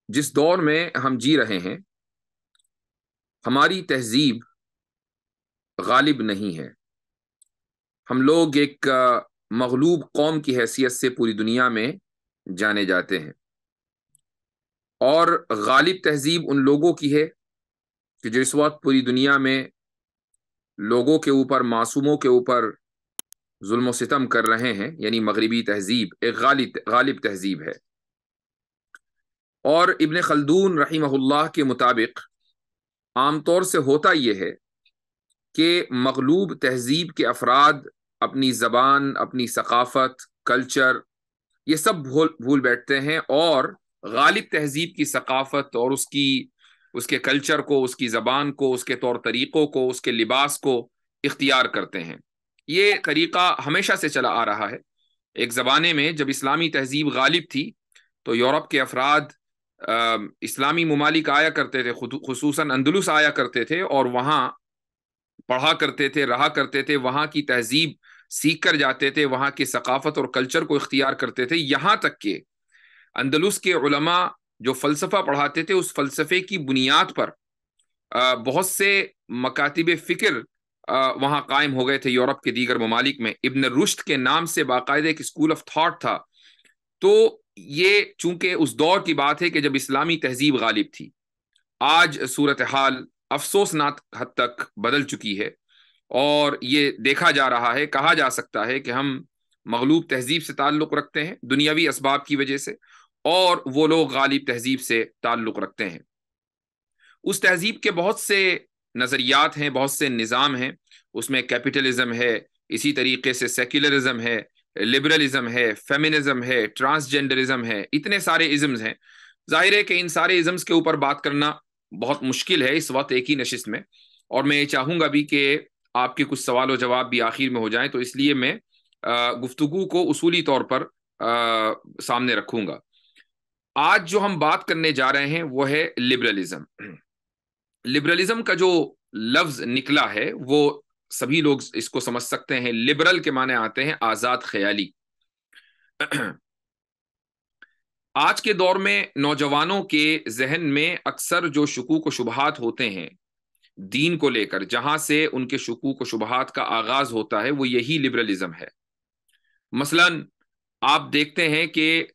جس دور میں ہم جی رہے ہیں، ہماری تہذیب غالب نہیں ہے۔ ہم لوگ ایک مغلوب قوم کی حیثیت سے پوری دنیا میں جانے جاتے ہیں، اور غالب تہذیب ان لوگوں کی ہے کہ جو اس وقت پوری دنیا میں لوگوں کے اوپر، معصوموں کے اوپر ظلم و ستم کر رہے ہیں، یعنی مغربی تہذیب ایک غالب تہذیب ہے۔ اور ابن خلدون رحمہ اللہ کے مطابق عام طور سے ہوتا یہ ہے کہ مغلوب تہذیب کے افراد اپنی زبان، اپنی ثقافت، کلچر، یہ سب بھول بیٹھتے ہیں، اور غالب تہذیب کی ثقافت اور اس کے کلچر کو، اس کی زبان کو، اس کے طور طریقوں کو، اس کے لباس کو اختیار کرتے ہیں۔ یہ طریقہ ہمیشہ سے چلا آ رہا ہے۔ ایک زمانے میں جب اسلامی تہذیب غالب تھی تو یورپ کے افراد اسلامی ممالک آیا کرتے تھے، خصوصاً اندلس آیا کرتے تھے، اور وہاں پڑھا کرتے تھے، رہا کرتے تھے، وہاں کی تہذیب سیکھ کر جاتے تھے، وہاں کی ثقافت اور کلچر کو اختیار کرتے تھے، یہاں تک کہ اندلس کے علماء جو فلسفہ پڑھاتے تھے، اس فلسفے کی بنیاد پر بہت سے مکاتب فکر وہاں قائم ہو گئے تھے یورپ کے دیگر ممالک میں۔ ابن رشد کے نام سے باقاعدہ ایک اسکول آف تھاٹ تھا۔ تو یہ چونکہ اس دور کی بات ہے کہ جب اسلامی تہذیب غالب تھی۔ آج صورتحال افسوسناک حد تک بدل چکی ہے، اور یہ دیکھا جا رہا ہے، کہا جا سکتا ہے کہ ہم مغلوب تہذیب سے تعلق رکھتے ہیں دنیاوی اسباب کی وجہ سے، اور وہ لوگ غالب تہذیب سے تعلق رکھتے ہیں۔ اس تہذیب کے بہت سے نظریات ہیں، بہت سے نظام ہیں۔ اس میں کیپٹلزم ہے، اسی طریقے سے سیکولرزم ہے، لبرلزم ہے، فیمنزم ہے، ٹرانسجینڈرزم ہے، اتنے سارے ازمز ہیں۔ ظاہر ہے کہ ان سارے ازمز کے اوپر بات کرنا بہت مشکل ہے اس وقت ایک ہی نشست میں، اور میں یہ چاہوں گا بھی کہ آپ کے کچھ سوال و جواب بھی آخر میں ہو جائیں، تو اس لیے میں گفتگو کو اصولی طور پر سامنے رکھوں گا۔ آج جو ہم بات کرنے جا رہے ہیں وہ ہے لبرلزم۔ لبرلزم کا جو لفظ نکلا ہے وہ سبھی لوگ اس کو سمجھ سکتے ہیں۔ لبرل کے معنی آتے ہیں آزاد خیالی۔ آج کے دور میں نوجوانوں کے ذہن میں اکثر جو شکوک و شبہات ہوتے ہیں دین کو لے کر، جہاں سے ان کے شکوک و شبہات کا آغاز ہوتا ہے، وہ یہی لبرلزم ہے۔ مثلا آپ دیکھتے ہیں کہ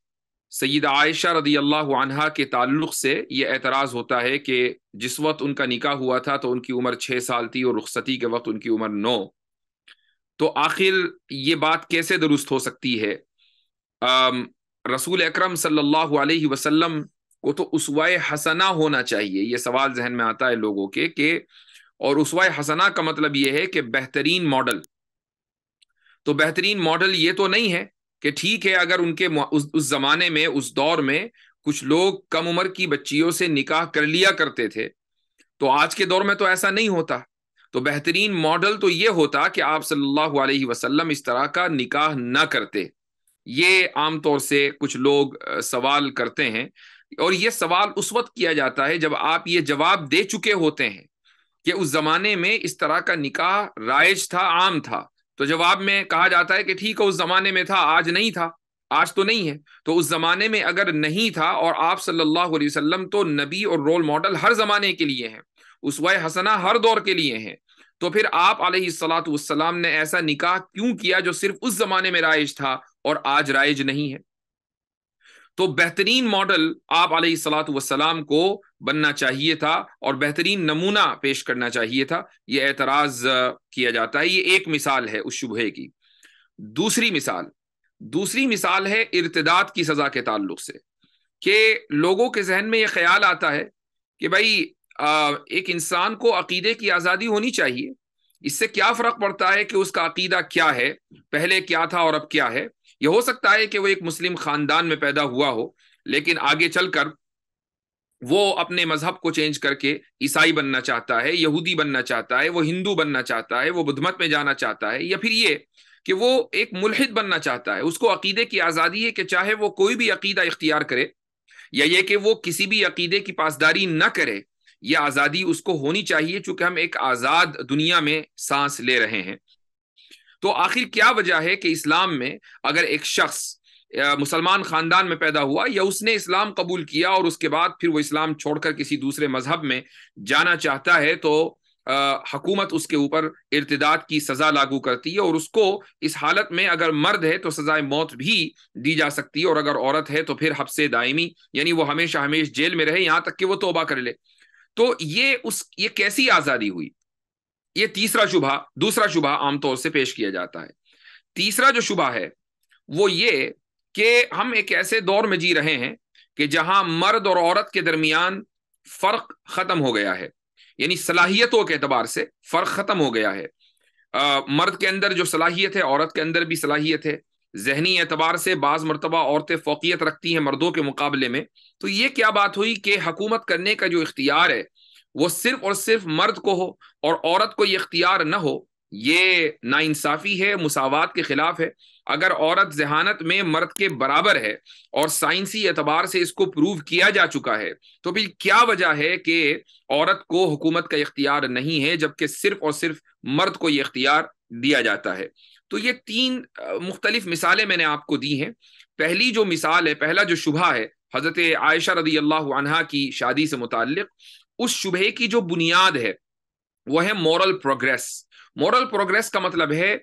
سیدہ عائشہ رضی اللہ عنہا کے تعلق سے یہ اعتراض ہوتا ہے کہ جس وقت ان کا نکاح ہوا تھا تو ان کی عمر 6 سال تھی، اور رخصتی کے وقت ان کی عمر 9۔ تو آخر یہ بات کیسے درست ہو سکتی ہے؟ رسول اکرم صلی اللہ علیہ وسلم کو تو اسوہ حسنہ ہونا چاہیے۔ یہ سوال ذہن میں آتا ہے لوگوں کے کہ، اور اسوہ حسنہ کا مطلب یہ ہے کہ بہترین ماڈل۔ تو بہترین ماڈل یہ تو نہیں ہے کہ ٹھیک ہے اگر ان کے اس زمانے میں، اس دور میں کچھ لوگ کم عمر کی بچیوں سے نکاح کر لیا کرتے تھے، تو آج کے دور میں تو ایسا نہیں ہوتا۔ تو بہترین ماڈل تو یہ ہوتا کہ آپ صلی اللہ علیہ وسلم اس طرح کا نکاح نہ کرتے۔ یہ عام طور سے کچھ لوگ سوال کرتے ہیں، اور یہ سوال اس وقت کیا جاتا ہے جب آپ یہ جواب دے چکے ہوتے ہیں کہ اس زمانے میں اس طرح کا نکاح رائج تھا، عام تھا۔ تو جواب میں کہا جاتا ہے کہ ٹھیک ہے اس زمانے میں تھا، آج نہیں تھا، آج تو نہیں ہے۔ تو اس زمانے میں اگر نہیں تھا، اور آپ صلی اللہ علیہ وسلم تو نبی اور رول ماڈل ہر زمانے کے لیے ہیں، اسوہ حسنہ ہر دور کے لیے ہیں، تو پھر آپ علیہ الصلاۃ والسلام نے ایسا نکاح کیوں کیا جو صرف اس زمانے میں رائج تھا اور آج رائج نہیں ہے؟ تو بہترین ماڈل آپ علیہ الصلاۃ والسلام کو بننا چاہیے تھا، اور بہترین نمونہ پیش کرنا چاہیے تھا۔ یہ اعتراض کیا جاتا ہے۔ یہ ایک مثال ہے اس شبہے کی۔ دوسری مثال ہے ارتداد کی سزا کے تعلق سے، کہ لوگوں کے ذہن میں یہ خیال آتا ہے کہ بھائی ایک انسان کو عقیدے کی آزادی ہونی چاہیے، اس سے کیا فرق پڑتا ہے کہ اس کا عقیدہ کیا ہے، پہلے کیا تھا اور اب کیا ہے۔ یہ ہو سکتا ہے کہ وہ ایک مسلم خاندان میں پیدا ہوا ہو، لیکن آگے چل کر وہ اپنے مذہب کو چینج کر کے عیسائی بننا چاہتا ہے، یہودی بننا چاہتا ہے، وہ ہندو بننا چاہتا ہے، وہ بدھ مت میں جانا چاہتا ہے، یا پھر یہ کہ وہ ایک ملحد بننا چاہتا ہے۔ اس کو عقیدے کی آزادی ہے کہ چاہے وہ کوئی بھی عقیدہ اختیار کرے، یا یہ کہ وہ کسی بھی عقیدے کی پاسداری نہ کرے، یہ آزادی اس کو ہونی چاہیے، چونکہ ہم ایک آزاد دنیا میں سانس لے رہے ہیں۔ تو آخر کیا وجہ ہے کہ اسلام میں اگر ایک شخص مسلمان خاندان میں پیدا ہوا یا اس نے اسلام قبول کیا اور اس کے بعد پھر وہ اسلام چھوڑ کر کسی دوسرے مذہب میں جانا چاہتا ہے تو حکومت اس کے اوپر ارتداد کی سزا لاگو کرتی ہے، اور اس کو اس حالت میں اگر مرد ہے تو سزائے موت بھی دی جا سکتی ہے، اور اگر عورت ہے تو پھر حبس دائمی، یعنی وہ ہمیشہ ہمیشہ جیل میں رہے یہاں تک کہ وہ توبہ کر لے۔ تو یہ کیسی آزادی ہوئی؟ یہ تیسرا شبہ، دوسرا شبہ عام طور سے پیش کیا جاتا ہے۔ تیسرا جو شبہ ہے وہ یہ کہ ہم ایک ایسے دور میں جی رہے ہیں کہ جہاں مرد اور عورت کے درمیان فرق ختم ہو گیا ہے، یعنی صلاحیتوں کے اعتبار سے فرق ختم ہو گیا ہے۔ مرد کے اندر جو صلاحیت ہے عورت کے اندر بھی صلاحیت ہے، ذہنی اعتبار سے بعض مرتبہ عورتیں فوقیت رکھتی ہیں مردوں کے مقابلے میں۔ تو یہ کیا بات ہوئی کہ حکومت کرنے کا جو اختیار ہے وہ صرف اور صرف مرد کو ہو اور عورت کو یہ اختیار نہ ہو؟ یہ ناانصافی ہے، مساوات کے خلاف ہے۔ اگر عورت ذہانت میں مرد کے برابر ہے اور سائنسی اعتبار سے اس کو پروو کیا جا چکا ہے، تو پھر کیا وجہ ہے کہ عورت کو حکومت کا اختیار نہیں ہے جبکہ صرف اور صرف مرد کو یہ اختیار دیا جاتا ہے؟ تو یہ تین مختلف مثالیں میں نے آپ کو دی ہیں۔ پہلی جو مثال ہے، پہلا جو شبہ ہے حضرت عائشہ رضی اللہ عنہا کی شادی سے متعلق، اس شبہے کی جو بنیاد ہے وہ ہے مورل پروگریس۔ مورل پروگریس کا مطلب ہے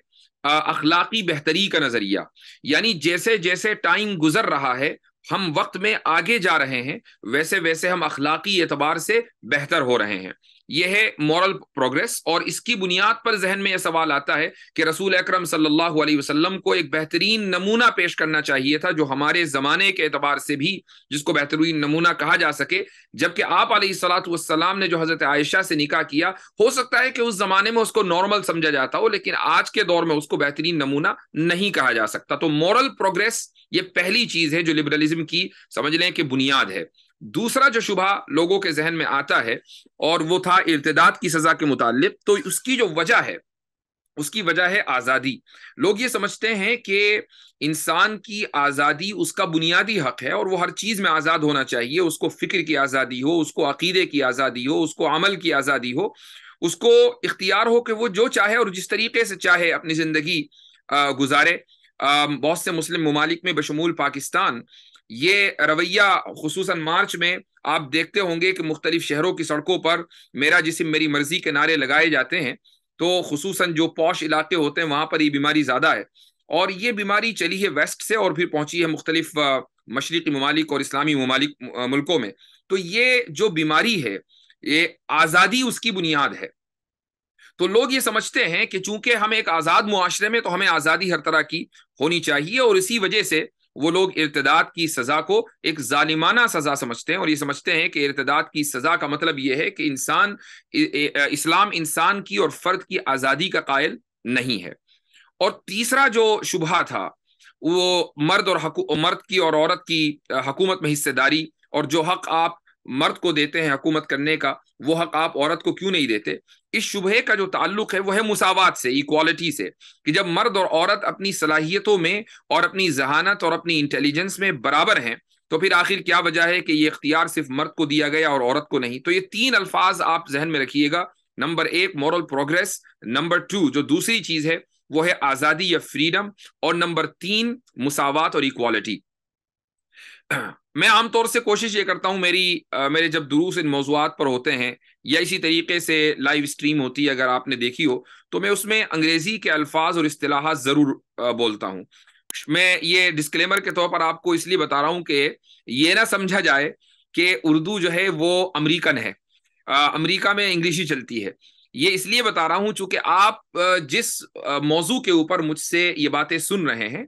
اخلاقی بہتری کا نظریہ، یعنی جیسے جیسے ٹائم گزر رہا ہے، ہم وقت میں آگے جا رہے ہیں، ویسے ویسے ہم اخلاقی اعتبار سے بہتر ہو رہے ہیں۔ یہ ہے مورل پروگریس، اور اس کی بنیاد پر ذہن میں یہ سوال آتا ہے کہ رسول اکرم صلی اللہ علیہ وسلم کو ایک بہترین نمونہ پیش کرنا چاہیے تھا جو ہمارے زمانے کے اعتبار سے بھی جس کو بہترین نمونہ کہا جا سکے، جبکہ آپ علیہ الصلاۃ والسلام نے جو حضرت عائشہ سے نکاح کیا، ہو سکتا ہے کہ اس زمانے میں اس کو نارمل سمجھا جاتا ہو، لیکن آج کے دور میں اس کو بہترین نمونہ نہیں کہا جا سکتا۔ تو مورل پروگریس یہ پہلی چیز ہے جو لبرلزم کی سمجھ لیں کہ بنیاد ہے۔ دوسرا جو شبہ لوگوں کے ذہن میں آتا ہے اور وہ تھا ارتداد کی سزا کے متعلق، تو اس کی جو وجہ ہے اس کی وجہ ہے آزادی۔ لوگ یہ سمجھتے ہیں کہ انسان کی آزادی اس کا بنیادی حق ہے اور وہ ہر چیز میں آزاد ہونا چاہیے، اس کو فکر کی آزادی ہو، اس کو عقیدے کی آزادی ہو، اس کو عمل کی آزادی ہو، اس کو اختیار ہو کہ وہ جو چاہے اور جس طریقے سے چاہے اپنی زندگی گزارے۔ بہت سے مسلم ممالک میں بشمول پاکستان یہ رویہ خصوصاً مارچ میں آپ دیکھتے ہوں گے کہ مختلف شہروں کی سڑکوں پر میرا جسم میری مرضی کے نعرے لگائے جاتے ہیں، تو خصوصاً جو پوش علاقے ہوتے ہیں وہاں پر یہ بیماری زیادہ ہے، اور یہ بیماری چلی ہے ویسٹ سے اور پھر پہنچی ہے مختلف مشرقی ممالک اور اسلامی ملکوں میں۔ تو یہ جو بیماری ہے یہ آزادی اس کی بنیاد ہے۔ تو لوگ یہ سمجھتے ہیں کہ چونکہ ہم ایک آزاد معاشرے میں تو ہمیں آزادی ہر طرح کی ہونی چاہیے، اور اسی وجہ سے وہ لوگ ارتداد کی سزا کو ایک ظالمانہ سزا سمجھتے ہیں، اور یہ سمجھتے ہیں کہ ارتداد کی سزا کا مطلب یہ ہے کہ اسلام انسان کی اور فرد کی آزادی کا قائل نہیں ہے۔ اور تیسرا جو شبہ تھا وہ مرد کی اور عورت کی حکومت میں حصہ داری، اور جو حق آپ مرد کو دیتے ہیں حکومت کرنے کا وہ حق آپ عورت کو کیوں نہیں دیتے؟ اس شبہے کا جو تعلق ہے وہ ہے مساوات سے، ایکوالٹی سے، کہ جب مرد اور عورت اپنی صلاحیتوں میں اور اپنی ذہانت اور اپنی انٹیلیجنس میں برابر ہیں تو پھر آخر کیا وجہ ہے کہ یہ اختیار صرف مرد کو دیا گیا اور عورت کو نہیں؟ تو یہ تین الفاظ آپ ذہن میں رکھیے گا۔ نمبر ایک مورل پروگریس، نمبر ٹو جو دوسری چیز ہے وہ ہے آزادی یا فریڈم، اور نمبر تین مساوات اور ایکوالٹی۔ میں عام طور سے کوشش یہ کرتا ہوں میرے جب دروس ان موضوعات پر ہوتے ہیں یا اسی طریقے سے لائیو سٹریم ہوتی ہے اگر آپ نے دیکھی ہو تو میں اس میں انگریزی کے الفاظ اور اصطلاحات ضرور بولتا ہوں۔ میں یہ ڈسکلیمر کے طور پر آپ کو اس لیے بتا رہا ہوں کہ یہ نہ سمجھا جائے کہ اردو جو ہے وہ امریکن ہے، امریکہ میں انگلش چلتی ہے۔ یہ اس لیے بتا رہا ہوں چونکہ آپ جس موضوع کے اوپر مجھ سے یہ باتیں سن رہے ہیں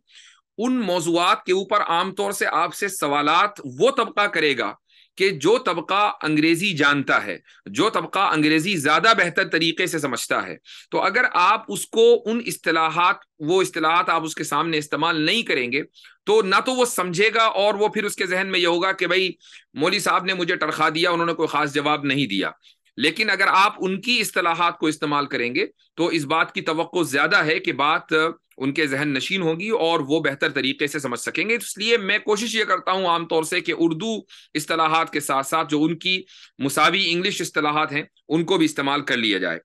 ان موضوعات کے اوپر عام طور سے آپ سے سوالات وہ طبقہ کرے گا کہ جو طبقہ انگریزی جانتا ہے، جو طبقہ انگریزی زیادہ بہتر طریقے سے سمجھتا ہے۔ تو اگر آپ اس کو وہ اصطلاحات آپ اس کے سامنے استعمال نہیں کریں گے تو نہ تو وہ سمجھے گا، اور وہ پھر اس کے ذہن میں یہ ہوگا کہ بھائی مولوی صاحب نے مجھے ٹرخا دیا، انہوں نے کوئی خاص جواب نہیں دیا۔ لیکن اگر آپ ان کی اصطلاحات کو استعمال کریں گے تو اس بات کی توقع زیادہ ہے کہ بات ان کے ذہن نشین ہوگی اور وہ بہتر طریقے سے سمجھ سکیں گے۔ اس لیے میں کوشش یہ کرتا ہوں عام طور سے کہ اردو اصطلاحات کے ساتھ ساتھ جو ان کی مساوی انگلش اصطلاحات ہیں ان کو بھی استعمال کر لیا جائے۔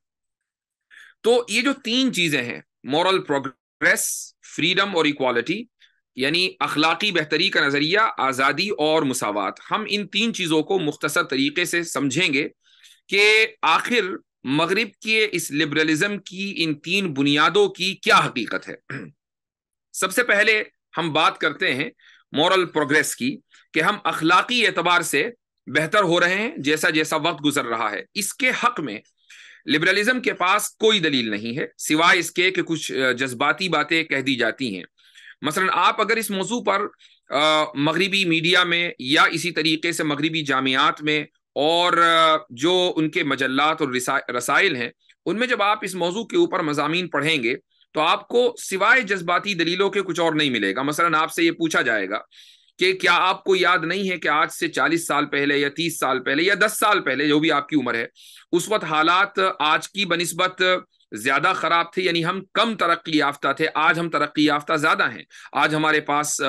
تو یہ جو تین چیزیں ہیں، مورل پروگریس، فریڈم اور ایکوالٹی، یعنی اخلاقی بہتری کا نظریہ، آزادی اور مساوات. ہم ان تین چیزوں کو مختصر طریقے سے سمجھیں گے کہ آخر مغرب کے اس لبرلزم کی ان تین بنیادوں کی کیا حقیقت ہے. سب سے پہلے ہم بات کرتے ہیں مورل پروگریس کی، کہ ہم اخلاقی اعتبار سے بہتر ہو رہے ہیں جیسا جیسا وقت گزر رہا ہے. اس کے حق میں لبرلزم کے پاس کوئی دلیل نہیں ہے سوائے اس کے کہ کچھ جذباتی باتیں کہہ دی جاتی ہیں. مثلا آپ اگر اس موضوع پر مغربی میڈیا میں یا اسی طریقے سے مغربی جامعات میں اور جو ان کے مجلات اور رسائل ہیں ان میں جب آپ اس موضوع کے اوپر مضامین پڑھیں گے تو آپ کو سوائے جذباتی دلیلوں کے کچھ اور نہیں ملے گا. مثلا آپ سے یہ پوچھا جائے گا کہ کیا آپ کو یاد نہیں ہے کہ آج سے 40 سال پہلے یا 30 سال پہلے یا 10 سال پہلے، جو بھی آپ کی عمر ہے، اس وقت حالات آج کی بنسبت زیادہ خراب تھے، یعنی ہم کم ترقی یافتہ تھے، آج ہم ترقی یافتہ زیادہ ہیں. آج ہمارے پاس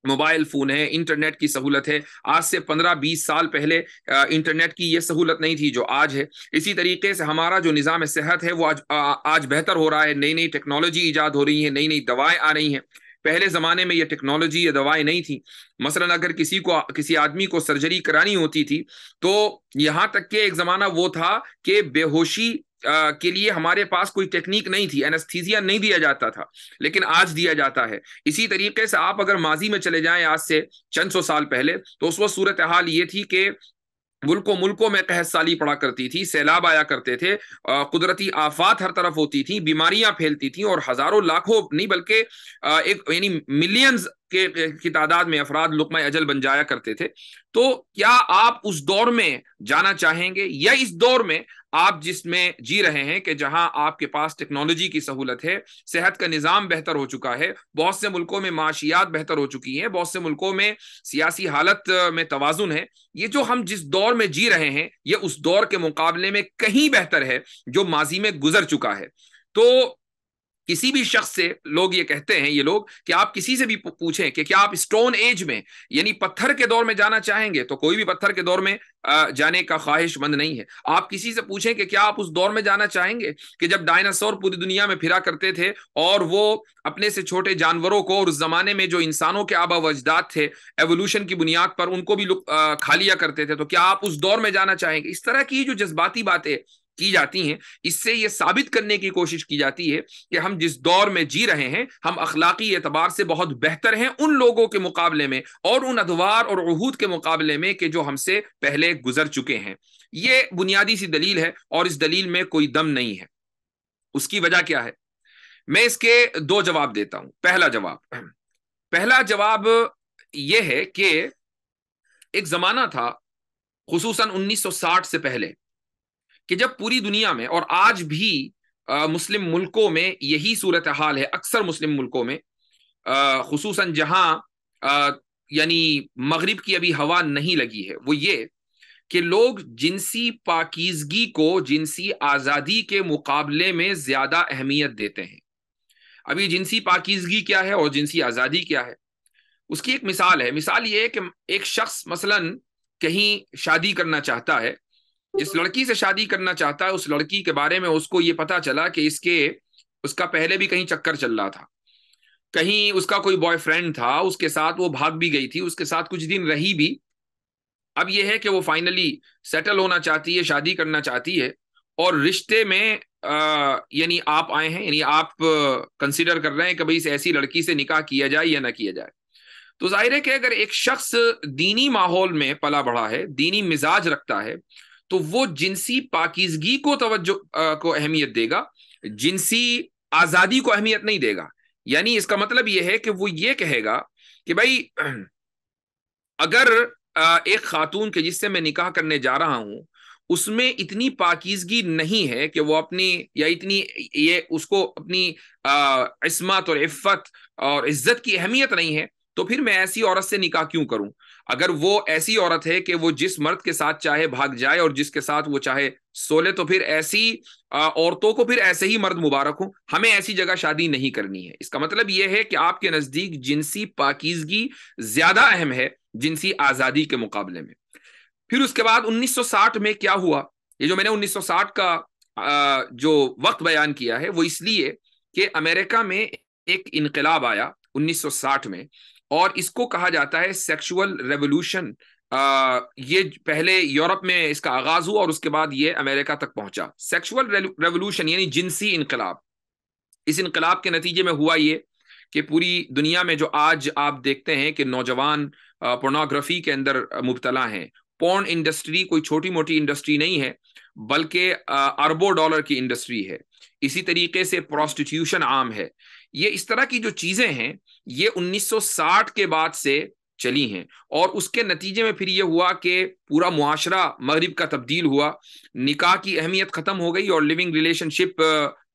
موبائل فون ہے، انٹرنیٹ کی سہولت ہے. آج سے 15-20 سال پہلے انٹرنیٹ کی یہ سہولت نہیں تھی جو آج ہے. اسی طریقے سے ہمارا جو نظام صحت ہے وہ آج بہتر ہو رہا ہے، نئی نئی ٹیکنالوجی ایجاد ہو رہی ہے، نئی نئی دوائیں آ رہی ہیں. پہلے زمانے میں یہ ٹیکنالوجی یا دوائیں نہیں تھی. مثلا اگر کسی آدمی کو سرجری کرانی ہوتی تھی تو یہاں تک کہ ایک زمانہ وہ تھا کہ بے ہوشی کے لیے ہمارے پاس کوئی ٹیکنیک نہیں تھی، اینستھیزیا نہیں دیا جاتا تھا، لیکن آج دیا جاتا ہے. اسی طریقے سے آپ اگر ماضی میں چلے جائیں آج سے چند سو سال پہلے، تو اس وقت صورتحال یہ تھی کہ ملکوں میں قحط سالی پڑا کرتی تھی، سیلاب آیا کرتے تھے، قدرتی آفات ہر طرف ہوتی تھیں، بیماریاں پھیلتی تھیں، اور ہزاروں لاکھوں نہیں بلکہ یعنی ملینز کی تعداد میں افراد لقمہ اجل بن جایا کرتے تھے. تو کیا آپ اس دور میں جانا چاہیں گے یا اس دور میں آپ جس میں جی رہے ہیں کہ جہاں آپ کے پاس ٹیکنالوجی کی سہولت ہے، صحت کا نظام بہتر ہو چکا ہے، بہت سے ملکوں میں معاشیات بہتر ہو چکی ہیں، بہت سے ملکوں میں سیاسی حالت میں توازن ہے، یہ جو ہم جس دور میں جی رہے ہیں یہ اس دور کے مقابلے میں کہیں بہتر ہے جو ماضی میں گزر چکا ہے. تو کسی بھی شخص سے لوگ یہ کہتے ہیں، یہ لوگ، کہ آپ کسی سے بھی پوچھیں کہ کیا آپ اسٹون ایج میں یعنی پتھر کے دور میں جانا چاہیں گے، تو کوئی بھی پتھر کے دور میں جانے کا خواہش مند نہیں ہے. آپ کسی سے پوچھیں کہ کیا آپ اس دور میں جانا چاہیں گے کہ جب ڈائناسور پوری دنیا میں پھرا کرتے تھے اور وہ اپنے سے چھوٹے جانوروں کو، اور اس زمانے میں جو انسانوں کے آبا و اجداد تھے ایوولوشن کی بنیاد پر ان کو بھی کھا لیا کرتے تھے، تو کیا آپ اس دور میں جانا چاہیں گے؟ اس طرح کی جو جذباتی باتیں کی جاتی ہیں، اس سے یہ ثابت کرنے کی کوشش کی جاتی ہے کہ ہم جس دور میں جی رہے ہیں ہم اخلاقی اعتبار سے بہت بہتر ہیں ان لوگوں کے مقابلے میں اور ان ادوار اور عہود کے مقابلے میں کہ جو ہم سے پہلے گزر چکے ہیں. یہ بنیادی سی دلیل ہے اور اس دلیل میں کوئی دم نہیں ہے. اس کی وجہ کیا ہے؟ میں اس کے دو جواب دیتا ہوں. پہلا جواب یہ ہے کہ ایک زمانہ تھا خصوصاً 1960 سے پہلے کہ جب پوری دنیا میں، اور آج بھی مسلم ملکوں میں یہی صورتحال ہے، اکثر مسلم ملکوں میں، خصوصاً جہاں یعنی مغرب کی ابھی ہوا نہیں لگی ہے، وہ یہ کہ لوگ جنسی پاکیزگی کو جنسی آزادی کے مقابلے میں زیادہ اہمیت دیتے ہیں. ابھی جنسی پاکیزگی کیا ہے اور جنسی آزادی کیا ہے؟ اس کی ایک مثال ہے. مثال یہ ہے کہ ایک شخص مثلا کہیں شادی کرنا چاہتا ہے، جس لڑکی سے شادی کرنا چاہتا ہے اس لڑکی کے بارے میں اس کو یہ پتا چلا کہ اس کا پہلے بھی کہیں چکر چل رہا تھا، کہیں اس کا کوئی بوائے فرینڈ تھا، اس کے ساتھ وہ بھاگ بھی گئی تھی، اس کے ساتھ کچھ دن رہی بھی. اب یہ ہے کہ وہ فائنلی سیٹل ہونا چاہتی ہے، شادی کرنا چاہتی ہے، اور رشتے میں یعنی آپ آئے ہیں، یعنی آپ کنسیڈر کر رہے ہیں کہ بھئی اس ایسی لڑکی سے نکاح کیا جائے یا نہ کیا جائے. تو ظاہر ہے کہ اگر ایک شخص دینی ماحول میں پلا بڑھا ہے، دینی مزاج رکھتا ہے، تو وہ جنسی پاکیزگی کو توجہ کو اہمیت دے گا، جنسی آزادی کو اہمیت نہیں دے گا. یعنی اس کا مطلب یہ ہے کہ وہ یہ کہے گا کہ بھائی اگر ایک خاتون کے جس سے میں نکاح کرنے جا رہا ہوں اس میں اتنی پاکیزگی نہیں ہے کہ وہ اپنی یا اتنی یہ اس کو اپنی عصمت اور عفت اور عزت کی اہمیت نہیں ہے، تو پھر میں ایسی عورت سے نکاح کیوں کروں؟ اگر وہ ایسی عورت ہے کہ وہ جس مرد کے ساتھ چاہے بھاگ جائے اور جس کے ساتھ وہ چاہے سو لے، تو پھر ایسی عورتوں کو پھر ایسے ہی مرد مبارک ہوں، ہمیں ایسی جگہ شادی نہیں کرنی ہے. اس کا مطلب یہ ہے کہ آپ کے نزدیک جنسی پاکیزگی زیادہ اہم ہے جنسی آزادی کے مقابلے میں. پھر اس کے بعد 1960 میں کیا ہوا؟ یہ جو میں نے 1960 کا جو وقت بیان کیا ہے وہ اس لیے کہ امریکہ میں ایک انقلاب آیا 1960 میں، اور اس کو کہا جاتا ہے سیکشول ریولوشن. یہ پہلے یورپ میں اس کا آغاز ہوا اور اس کے بعد یہ امریکہ تک پہنچا. سیکشول ریولوشن یعنی جنسی انقلاب. اس انقلاب کے نتیجے میں ہوا یہ کہ پوری دنیا میں جو آج آپ دیکھتے ہیں کہ نوجوان پورنوگرافی کے اندر مبتلا ہیں. پورن انڈسٹری کوئی چھوٹی موٹی انڈسٹری نہیں ہے، بلکہ اربوں ڈالر کی انڈسٹری ہے. اسی طریقے سے پروسٹیٹیوشن عام ہے. یہ اس طرح کی جو چیزیں ہیں یہ 1960 کے بعد سے چلی ہیں، اور اس کے نتیجے میں پھر یہ ہوا کہ پورا معاشرہ مغرب کا تبدیل ہوا. نکاح کی اہمیت ختم ہو گئی اور لیونگ ریلیشن شپ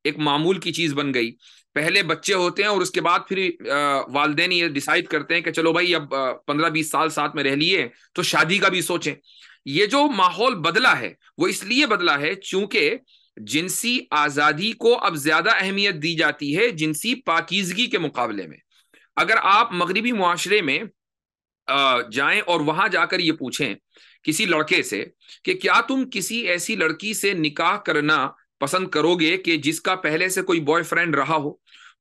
ایک معمول کی چیز بن گئی. پہلے بچے ہوتے ہیں اور اس کے بعد پھر والدین یہ ڈیسائیڈ کرتے ہیں کہ چلو بھائی اب 15-20 سال ساتھ میں رہ لیے تو شادی کا بھی سوچیں. یہ جو ماحول بدلا ہے وہ اس لیے بدلا ہے چونکہ جنسی آزادی کو اب زیادہ اہمیت دی جاتی ہے جنسی پاکیزگی کے مقابلے میں. اگر آپ مغربی معاشرے میں جائیں اور وہاں جا کر یہ پوچھیں کسی لڑکے سے کہ کیا تم کسی ایسی لڑکی سے نکاح کرنا پسند کرو گے کہ جس کا پہلے سے کوئی بوائے فرینڈ رہا ہو،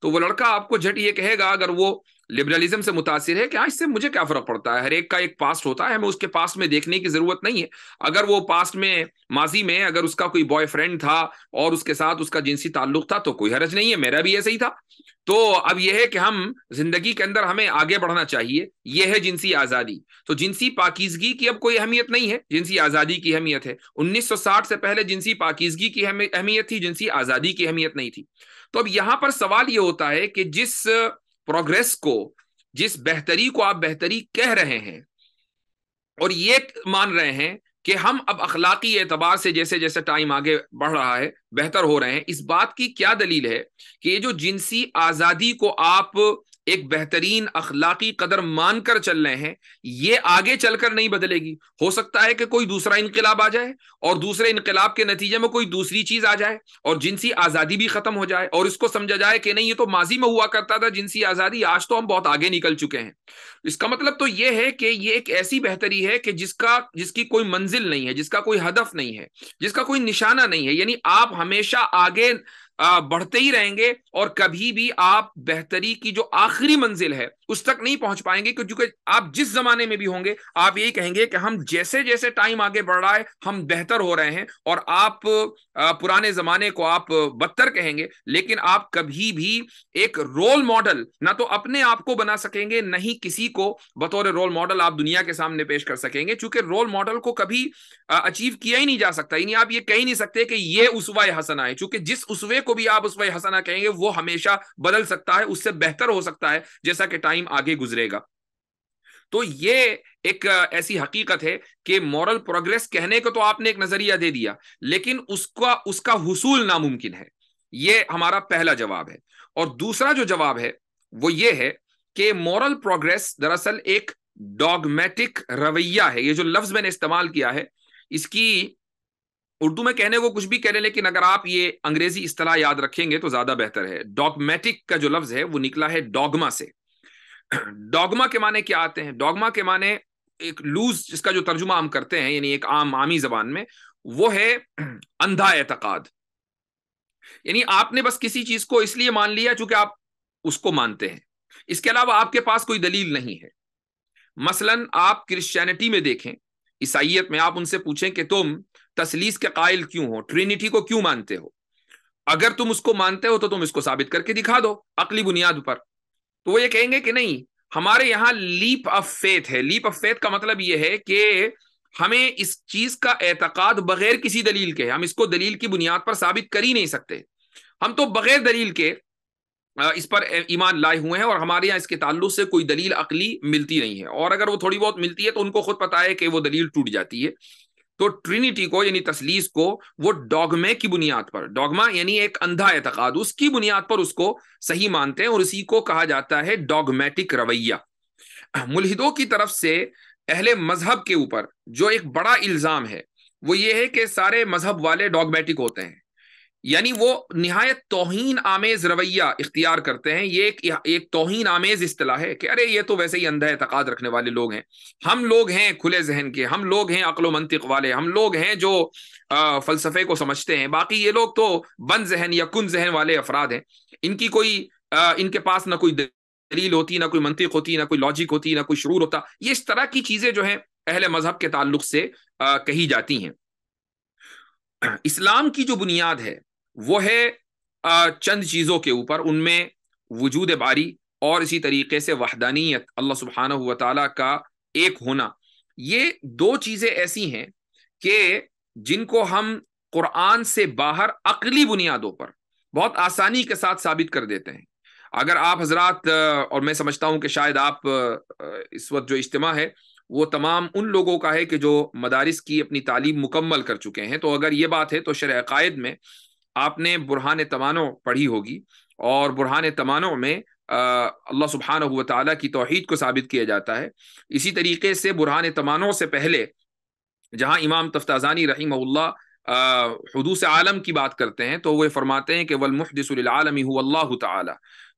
تو وہ لڑکا آپ کو جھٹ یہ کہے گا، اگر وہ لبرلزم سے متاثر ہے، کہ اس سے مجھے کیا فرق پڑتا ہے، ہر ایک کا ایک پاسٹ ہوتا ہے، ہمیں اس کے پاسٹ میں دیکھنے کی ضرورت نہیں ہے. اگر وہ پاسٹ میں ماضی میں اگر اس کا کوئی بوائے فرینڈ تھا اور اس کے ساتھ اس کا جنسی تعلق تھا تو کوئی حرج نہیں ہے، میرا بھی ایسا ہی تھا. تو اب یہ ہے کہ ہم زندگی کے اندر ہمیں آگے بڑھنا چاہیے. یہ ہے جنسی آزادی. تو جنسی پاکیزگی کی اب کوئی اہمیت نہیں ہے، جنسی آزادی کی اہمیت ہے. 1960 سے پہلے جنسی پاکیزگی کی اہمیت تھی، جنسی آزادی کی اہمیت نہیں تھی. تو اب یہاں پر سوال یہ ہوتا ہے کہ جس پروگریس کو، جس بہتری کو آپ بہتری کہہ رہے ہیں اور یہ مان رہے ہیں کہ ہم اب اخلاقی اعتبار سے جیسے جیسے ٹائم آگے بڑھ رہا ہے بہتر ہو رہے ہیں، اس بات کی کیا دلیل ہے کہ یہ جو جنسی آزادی کو آپ ایک بہترین اخلاقی قدر مان کر چل رہے ہیں یہ آگے چل کر نہیں بدلے گی؟ ہو سکتا ہے کہ کوئی دوسرا انقلاب آ جائے اور دوسرے انقلاب کے نتیجے میں کوئی دوسری چیز آ جائے اور جنسی آزادی بھی ختم ہو جائے اور اس کو سمجھا جائے کہ نہیں یہ تو ماضی میں ہوا کرتا تھا جنسی آزادی، آج تو ہم بہت آگے نکل چکے ہیں. اس کا مطلب تو یہ ہے کہ یہ ایک ایسی بہتری ہے کہ جس کی کوئی منزل نہیں ہے، جس کا کوئی ہدف نہیں ہے، جس کا کوئی نشانہ نہیں ہے. یعنی آپ ہمیشہ آگے بڑھتے ہی رہیں گے اور کبھی بھی آپ بہتری کی جو آخری منزل ہے اس تک نہیں پہنچ پائیں گے، کیونکہ آپ جس زمانے میں بھی ہوں گے آپ یہی کہیں گے کہ ہم جیسے جیسے ٹائم آگے بڑھ رہا ہے ہم بہتر ہو رہے ہیں، اور آپ پرانے زمانے کو آپ بدتر کہیں گے. لیکن آپ کبھی بھی ایک رول ماڈل نہ تو اپنے آپ کو بنا سکیں گے، نہ ہی کسی کو بطور رول ماڈل آپ دنیا کے سامنے پیش کر سکیں گے، چونکہ رول ماڈل کو کبھی اچیو کیا ہی نہیں جا سکتا. یعنی آپ یہ کہہ ہی نہیں سکتے کہ یہ اسوہ حسنہ ہے، چونکہ جس اسوے کو بھی آپ اسوہ حسنہ کہیں گے وہ ہمیشہ بدل سکتا ہے، اس سے بہتر ہو سکتا ہے جیسا کہ ٹائم آگے گزرے گا. تو یہ ایک ایسی حقیقت ہے کہ مورل پروگریس کہنے کو تو آپ نے ایک نظریہ دے دیا لیکن اس کا حصول ناممکن ہے. یہ ہمارا پہلا جواب ہے. اور دوسرا جو جواب ہے وہ یہ ہے کہ مورل پروگریس دراصل ایک ڈاگمیٹک رویہ ہے. یہ جو لفظ میں نے استعمال کیا ہے اس کی اردو میں کہنے کو کچھ بھی کہہ لیں، لیکن اگر آپ یہ انگریزی اصطلاح یاد رکھیں گے تو زیادہ بہتر ہے. ڈاگمیٹک کا جو لفظ ہے وہ نکلا ہے ڈوگما سے. ڈوگما کے معنی کیا آتے ہیں؟ ڈوگما کے معنی ایک لوز، جس کا جو ترجمہ ہم کرتے ہیں یعنی ایک عامی زبان میں، وہ ہے اندھا اعتقاد. یعنی آپ نے بس کسی چیز کو اس لیے مان لیا چونکہ آپ اس کو مانتے ہیں، اس کے علاوہ آپ کے پاس کوئی دلیل نہیں ہے. مثلا آپ کرسچینٹی میں دیکھیں، عیسائیت میں آپ ان سے پوچھیں کہ تم تثلیث کے قائل کیوں ہو، ٹرینیٹی کو کیوں مانتے ہو؟ اگر تم اس کو مانتے ہو تو تم اس کو ثابت کر کے دکھا دو عقلی بنیاد پر. تو وہ یہ کہیں گے کہ نہیں، ہمارے یہاں لیپ آف فیتھ ہے. لیپ آف فیتھ کا مطلب یہ ہے کہ ہمیں اس چیز کا اعتقاد بغیر کسی دلیل کے، ہم اس کو دلیل کی بنیاد پر ثابت کر ہی نہیں سکتے. ہم تو بغیر دلیل کے اس پر ایمان لائے ہوئے ہیں اور ہمارے یہاں اس کے تعلق سے کوئی دلیل عقلی ملتی نہیں ہے، اور اگر وہ تھوڑی بہت ملتی ہے تو ان کو خود پتا ہے کہ وہ دلیل ٹوٹ جاتی ہے. تو ٹرینیٹی کو یعنی تثلیث کو وہ ڈوگمے کی بنیاد پر، ڈوگما یعنی ایک اندھا اعتقاد، اس کی بنیاد پر اس کو صحیح مانتے ہیں اور اسی کو کہا جاتا ہے ڈوگمیٹک رویہ. ملحدوں کی طرف سے اہل مذہب کے اوپر جو ایک بڑا الزام ہے وہ یہ ہے کہ سارے مذہب والے ڈوگمیٹک ہوتے ہیں، یعنی وہ نہایت توہین آمیز رویہ اختیار کرتے ہیں. یہ ایک توہین آمیز اصطلاح ہے کہ ارے یہ تو ویسے ہی اندھا اعتقاد رکھنے والے لوگ ہیں، ہم لوگ ہیں کھلے ذہن کے، ہم لوگ ہیں عقل و منطق والے، ہم لوگ ہیں جو فلسفے کو سمجھتے ہیں، باقی یہ لوگ تو بند ذہن یا کن ذہن والے افراد ہیں، ان کے پاس نہ کوئی دلیل ہوتی، نہ کوئی منطق ہوتی، نہ کوئی لاجک ہوتی، نہ کوئی شعور ہوتا. یہ اس طرح کی چیزیں جو ہیں اہل مذہب کے تعلق سے کہی جاتی ہیں. اسلام کی جو بنیاد ہے وہ ہے چند چیزوں کے اوپر، ان میں وجود باری اور اسی طریقے سے وحدانیت، اللہ سبحانہ و تعالیٰ کا ایک ہونا. یہ دو چیزیں ایسی ہیں کہ جن کو ہم قرآن سے باہر عقلی بنیادوں پر بہت آسانی کے ساتھ ثابت کر دیتے ہیں. اگر آپ حضرات، اور میں سمجھتا ہوں کہ شاید آپ اس وقت جو اجتماع ہے وہ تمام ان لوگوں کا ہے کہ جو مدارس کی اپنی تعلیم مکمل کر چکے ہیں، تو اگر یہ بات ہے تو شرح عقائد میں آپ نے برہان تمانع پڑھی ہوگی، اور برہان تمانع میں اللہ سبحانہ و تعالیٰ کی توحید کو ثابت کیا جاتا ہے. اسی طریقے سے برہان تمانع سے پہلے جہاں امام تفتازانی رحمہ اللہ حدوث عالم کی بات کرتے ہیں تو وہ فرماتے ہیں کہ والمحدث للعالم هو اللہ تعالی.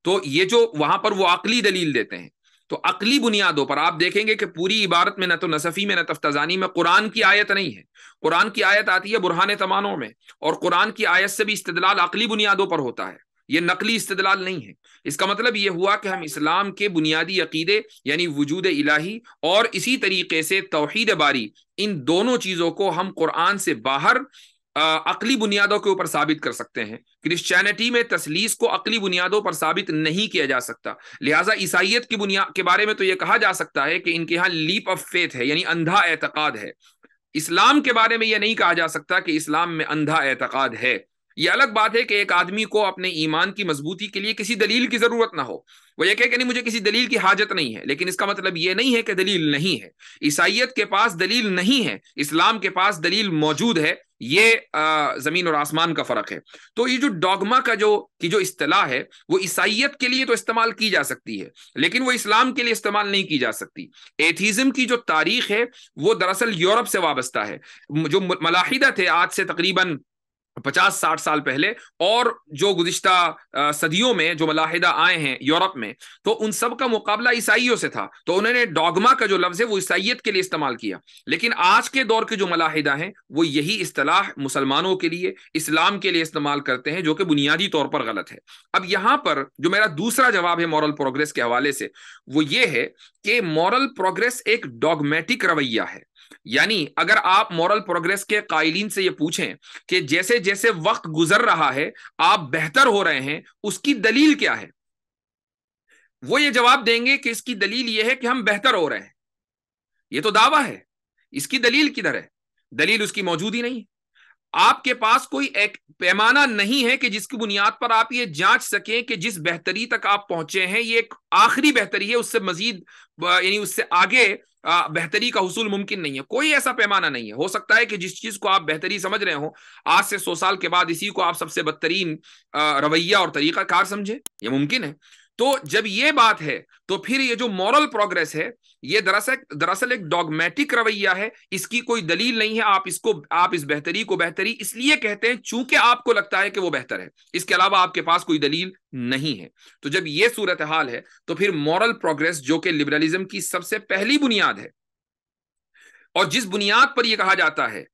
تو یہ جو وہاں پر وہ عقلی دلیل دیتے ہیں، تو عقلی بنیادوں پر آپ دیکھیں گے کہ پوری عبارت میں نہ تو نصفی میں نہ تفتازانی میں قرآن کی آیت نہیں ہے. قرآن کی آیت آتی ہے برہان تمانع میں، اور قرآن کی آیت سے بھی استدلال عقلی بنیادوں پر ہوتا ہے، یہ نقلی استدلال نہیں ہے. اس کا مطلب یہ ہوا کہ ہم اسلام کے بنیادی عقیدے یعنی وجود الہی اور اسی طریقے سے توحید باری، ان دونوں چیزوں کو ہم قرآن سے باہر عقلی بنیادوں کے اوپر ثابت کر سکتے ہیں. کرسچینٹی میں تثلیث کو عقلی بنیادوں پر ثابت نہیں کیا جا سکتا، لہٰذا عیسائیت کی بنیاد کے بارے میں تو یہ کہا جا سکتا ہے کہ ان کے ہاں لیپ آف فیتھ ہے، یعنی اندھا اعتقاد ہے. اسلام کے بارے میں یہ نہیں کہا جا سکتا کہ اسلام میں اندھا اعتقاد ہے. یہ الگ بات ہے کہ ایک آدمی کو اپنے ایمان کی مضبوطی کے لیے کسی دلیل کی ضرورت نہ ہو، وہ یہ کہے کہ نہیں مجھے کسی دلیل کی حاجت نہیں ہے، لیکن اس کا مطلب یہ نہیں ہے کہ دلیل نہیں ہے. عیسائیت کے پاس دلیل نہیں ہے، اسلام کے پاس دلیل موجود ہے. یہ زمین اور آسمان کا فرق ہے. تو یہ جو ڈوگما کا جو اصطلاح ہے وہ عیسائیت کے لیے تو استعمال کی جا سکتی ہے، لیکن وہ اسلام کے لیے استعمال نہیں کی جا سکتی. ایتھیزم کی جو تاریخ ہے وہ دراصل یورپ سے وابستہ ہے. جو ملاحدہ تھے آج سے تقریباً 50-60 سال پہلے، اور جو گزشتہ صدیوں میں جو ملاحدہ آئے ہیں یورپ میں، تو ان سب کا مقابلہ عیسائیوں سے تھا. تو انہوں نے ڈوگما کا جو لفظ ہے وہ عیسائیت کے لیے استعمال کیا. لیکن آج کے دور کے جو ملاحدہ ہیں وہ یہی اصطلاح مسلمانوں کے لیے، اسلام کے لیے استعمال کرتے ہیں، جو کہ بنیادی طور پر غلط ہے. اب یہاں پر جو میرا دوسرا جواب ہے مورل پروگریس کے حوالے سے، وہ یہ ہے کہ مورل پروگریس ایک ڈوگمیٹک رویہ ہے. یعنی اگر آپ مورل پروگریس کے قائلین سے یہ پوچھیں کہ جیسے جیسے وقت گزر رہا ہے آپ بہتر ہو رہے ہیں، اس کی دلیل کیا ہے، وہ یہ جواب دیں گے کہ اس کی دلیل یہ ہے کہ ہم بہتر ہو رہے ہیں. یہ تو دعویٰ ہے، اس کی دلیل کدھر ہے؟ دلیل اس کی موجود ہی نہیں ہے. آپ کے پاس کوئی ایک پیمانہ نہیں ہے کہ جس کی بنیاد پر آپ یہ جانچ سکیں کہ جس بہتری تک آپ پہنچے ہیں یہ ایک آخری بہتری ہے، اس سے مزید یعنی اس سے آگے بہتری کا حصول ممکن نہیں ہے. کوئی ایسا پیمانہ نہیں ہے. ہو سکتا ہے کہ جس چیز کو آپ بہتری سمجھ رہے ہوں آج سے 100 سال کے بعد اسی کو آپ سب سے بدترین رویہ اور طریقہ کار سمجھیں، یہ ممکن ہے. تو جب یہ بات ہے تو پھر یہ جو مورل پروگریس ہے یہ دراصل ایک ڈوگمیٹک رویہ ہے، اس کی کوئی دلیل نہیں ہے. آپ اس بہتری کو بہتری اس لیے کہتے ہیں چونکہ آپ کو لگتا ہے کہ وہ بہتر ہے، اس کے علاوہ آپ کے پاس کوئی دلیل نہیں ہے. تو جب یہ صورتحال ہے تو پھر مورل پروگریس جو کہ لبرلزم کی سب سے پہلی بنیاد ہے، اور جس بنیاد پر یہ کہا جاتا ہے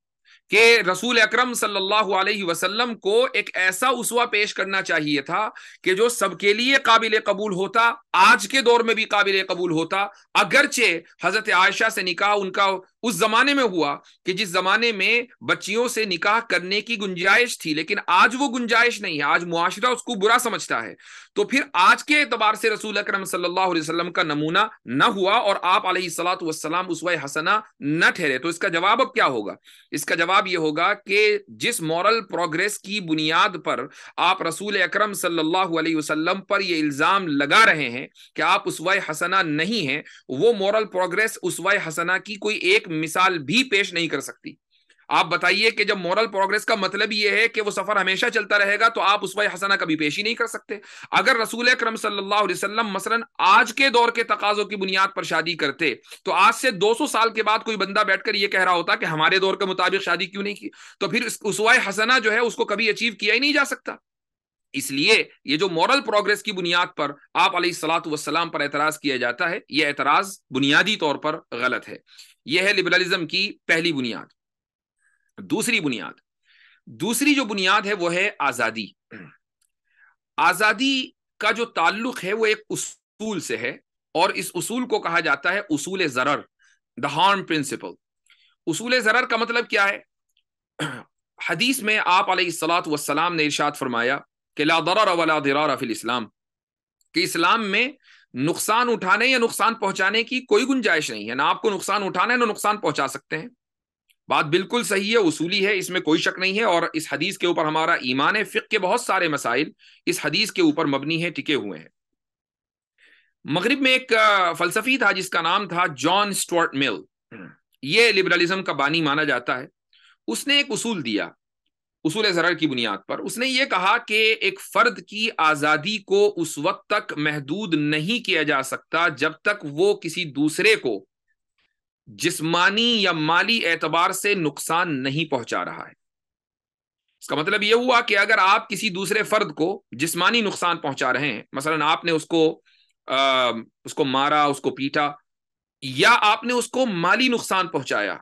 کہ رسول اکرم صلی اللہ علیہ وسلم کو ایک ایسا اسوہ پیش کرنا چاہیے تھا کہ جو سب کے لیے قابل قبول ہوتا، آج کے دور میں بھی قابل قبول ہوتا. اگرچہ حضرت عائشہ سے نکاح ان کا اس زمانے میں ہوا کہ جس زمانے میں بچیوں سے نکاح کرنے کی گنجائش تھی، لیکن آج وہ گنجائش نہیں ہے، آج معاشرہ اس کو برا سمجھتا ہے. تو پھر آج کے اعتبار سے رسول اکرم صلی اللہ علیہ وسلم کا نمونہ نہ ہوا اور آپ علیہ الصلوۃ والسلام اسوہ حسنہ نہ ٹھہرے. تو اس کا جواب اب کیا ہوگا؟ اس کا جواب یہ ہوگا کہ جس مورل پروگریس کی بنیاد پر آپ رسول اکرم صلی اللہ علیہ وسلم پر یہ الزام لگا رہے ہیں کہ آپ اسوہ حسنہ نہیں ہیں، وہ مورل پروگریس اسوہ حسنہ کی کوئی ایک مثال بھی پیش نہیں کر سکتی. آپ بتائیے کہ جب مورل پروگریس کا مطلب یہ ہے کہ وہ سفر ہمیشہ چلتا رہے گا تو آپ اسوہ حسنہ کبھی پیش ہی نہیں کر سکتے. اگر رسول اکرم صلی اللہ علیہ وسلم مثلا آج کے دور کے تقاضوں کی بنیاد پر شادی کرتے تو آج سے 200 سال کے بعد کوئی بندہ بیٹھ کر یہ کہہ رہا ہوتا کہ ہمارے دور کے مطابق شادی کیوں نہیں کی، تو پھر اسوہ حسنہ جو ہے اس کو کبھی اچیو کیا ہی نہیں جا سکتا. اس لیے یہ جو مورل پروگریس کی بنیاد پر آپ علیہ الصلوۃ والسلام پر اعتراض کیا جاتا ہے، یہ اعتراض بنیادی طور پر غلط ہے. یہ ہے لبرلزم کی پہلی بنیاد. دوسری جو بنیاد ہے وہ ہے آزادی. آزادی کا جو تعلق ہے وہ ایک اصول سے ہے، اور اس اصول کو کہا جاتا ہے اصول ضرر، دا ہارم پرنسپل۔ اصول ضرر کا مطلب کیا ہے؟ حدیث میں آپ علیہ الصلاۃ والسلام نے ارشاد فرمایا کہ لا ضرر ولا ضرار فی الاسلام، کہ اسلام میں نقصان اٹھانے یا نقصان پہنچانے کی کوئی گنجائش نہیں ہے، نہ آپ کو نقصان اٹھانا ہے نہ نقصان پہنچا سکتے ہیں۔ بات بالکل صحیح ہے، اصولی ہے، اس میں کوئی شک نہیں ہے، اور اس حدیث کے اوپر ہمارا ایمان ہے۔ فقہ کے بہت سارے مسائل اس حدیث کے اوپر مبنی ہے، ٹکے ہوئے ہیں۔ مغرب میں ایک فلسفی تھا جس کا نام تھا جان سٹورٹ مل، یہ لبرلزم کا بانی مانا جاتا ہے۔ اس نے ایک اصول دیا اصول ضرر کی بنیاد پر۔ اس نے یہ کہا کہ ایک فرد کی آزادی کو اس وقت تک محدود نہیں کیا جا سکتا جب تک وہ کسی دوسرے کو جسمانی یا مالی اعتبار سے نقصان نہیں پہنچا رہا ہے۔ اس کا مطلب یہ ہوا کہ اگر آپ کسی دوسرے فرد کو جسمانی نقصان پہنچا رہے ہیں، مثلا آپ نے اس کو مارا، اس کو پیٹا، یا آپ نے اس کو مالی نقصان پہنچایا،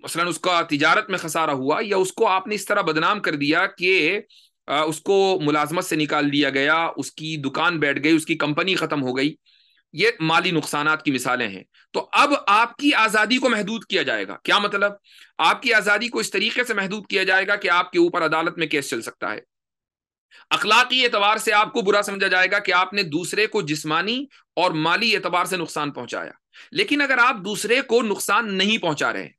مثلا اس کا تجارت میں خسارہ ہوا، یا اس کو آپ نے اس طرح بدنام کر دیا کہ اس کو ملازمت سے نکال دیا گیا، اس کی دکان بیٹھ گئی، اس کی کمپنی ختم ہو گئی، یہ مالی نقصانات کی مثالیں ہیں۔ تو اب آپ کی آزادی کو محدود کیا جائے گا۔ کیا مطلب؟ آپ کی آزادی کو اس طریقے سے محدود کیا جائے گا کہ آپ کے اوپر عدالت میں کیس چل سکتا ہے، اخلاقی اعتبار سے آپ کو برا سمجھا جائے گا کہ آپ نے دوسرے کو جسمانی اور مالی اعتبار سے نقصان پہنچایا۔ لیکن اگر آپ دوسرے کو نقصان نہیں پہنچا رہے ہیں،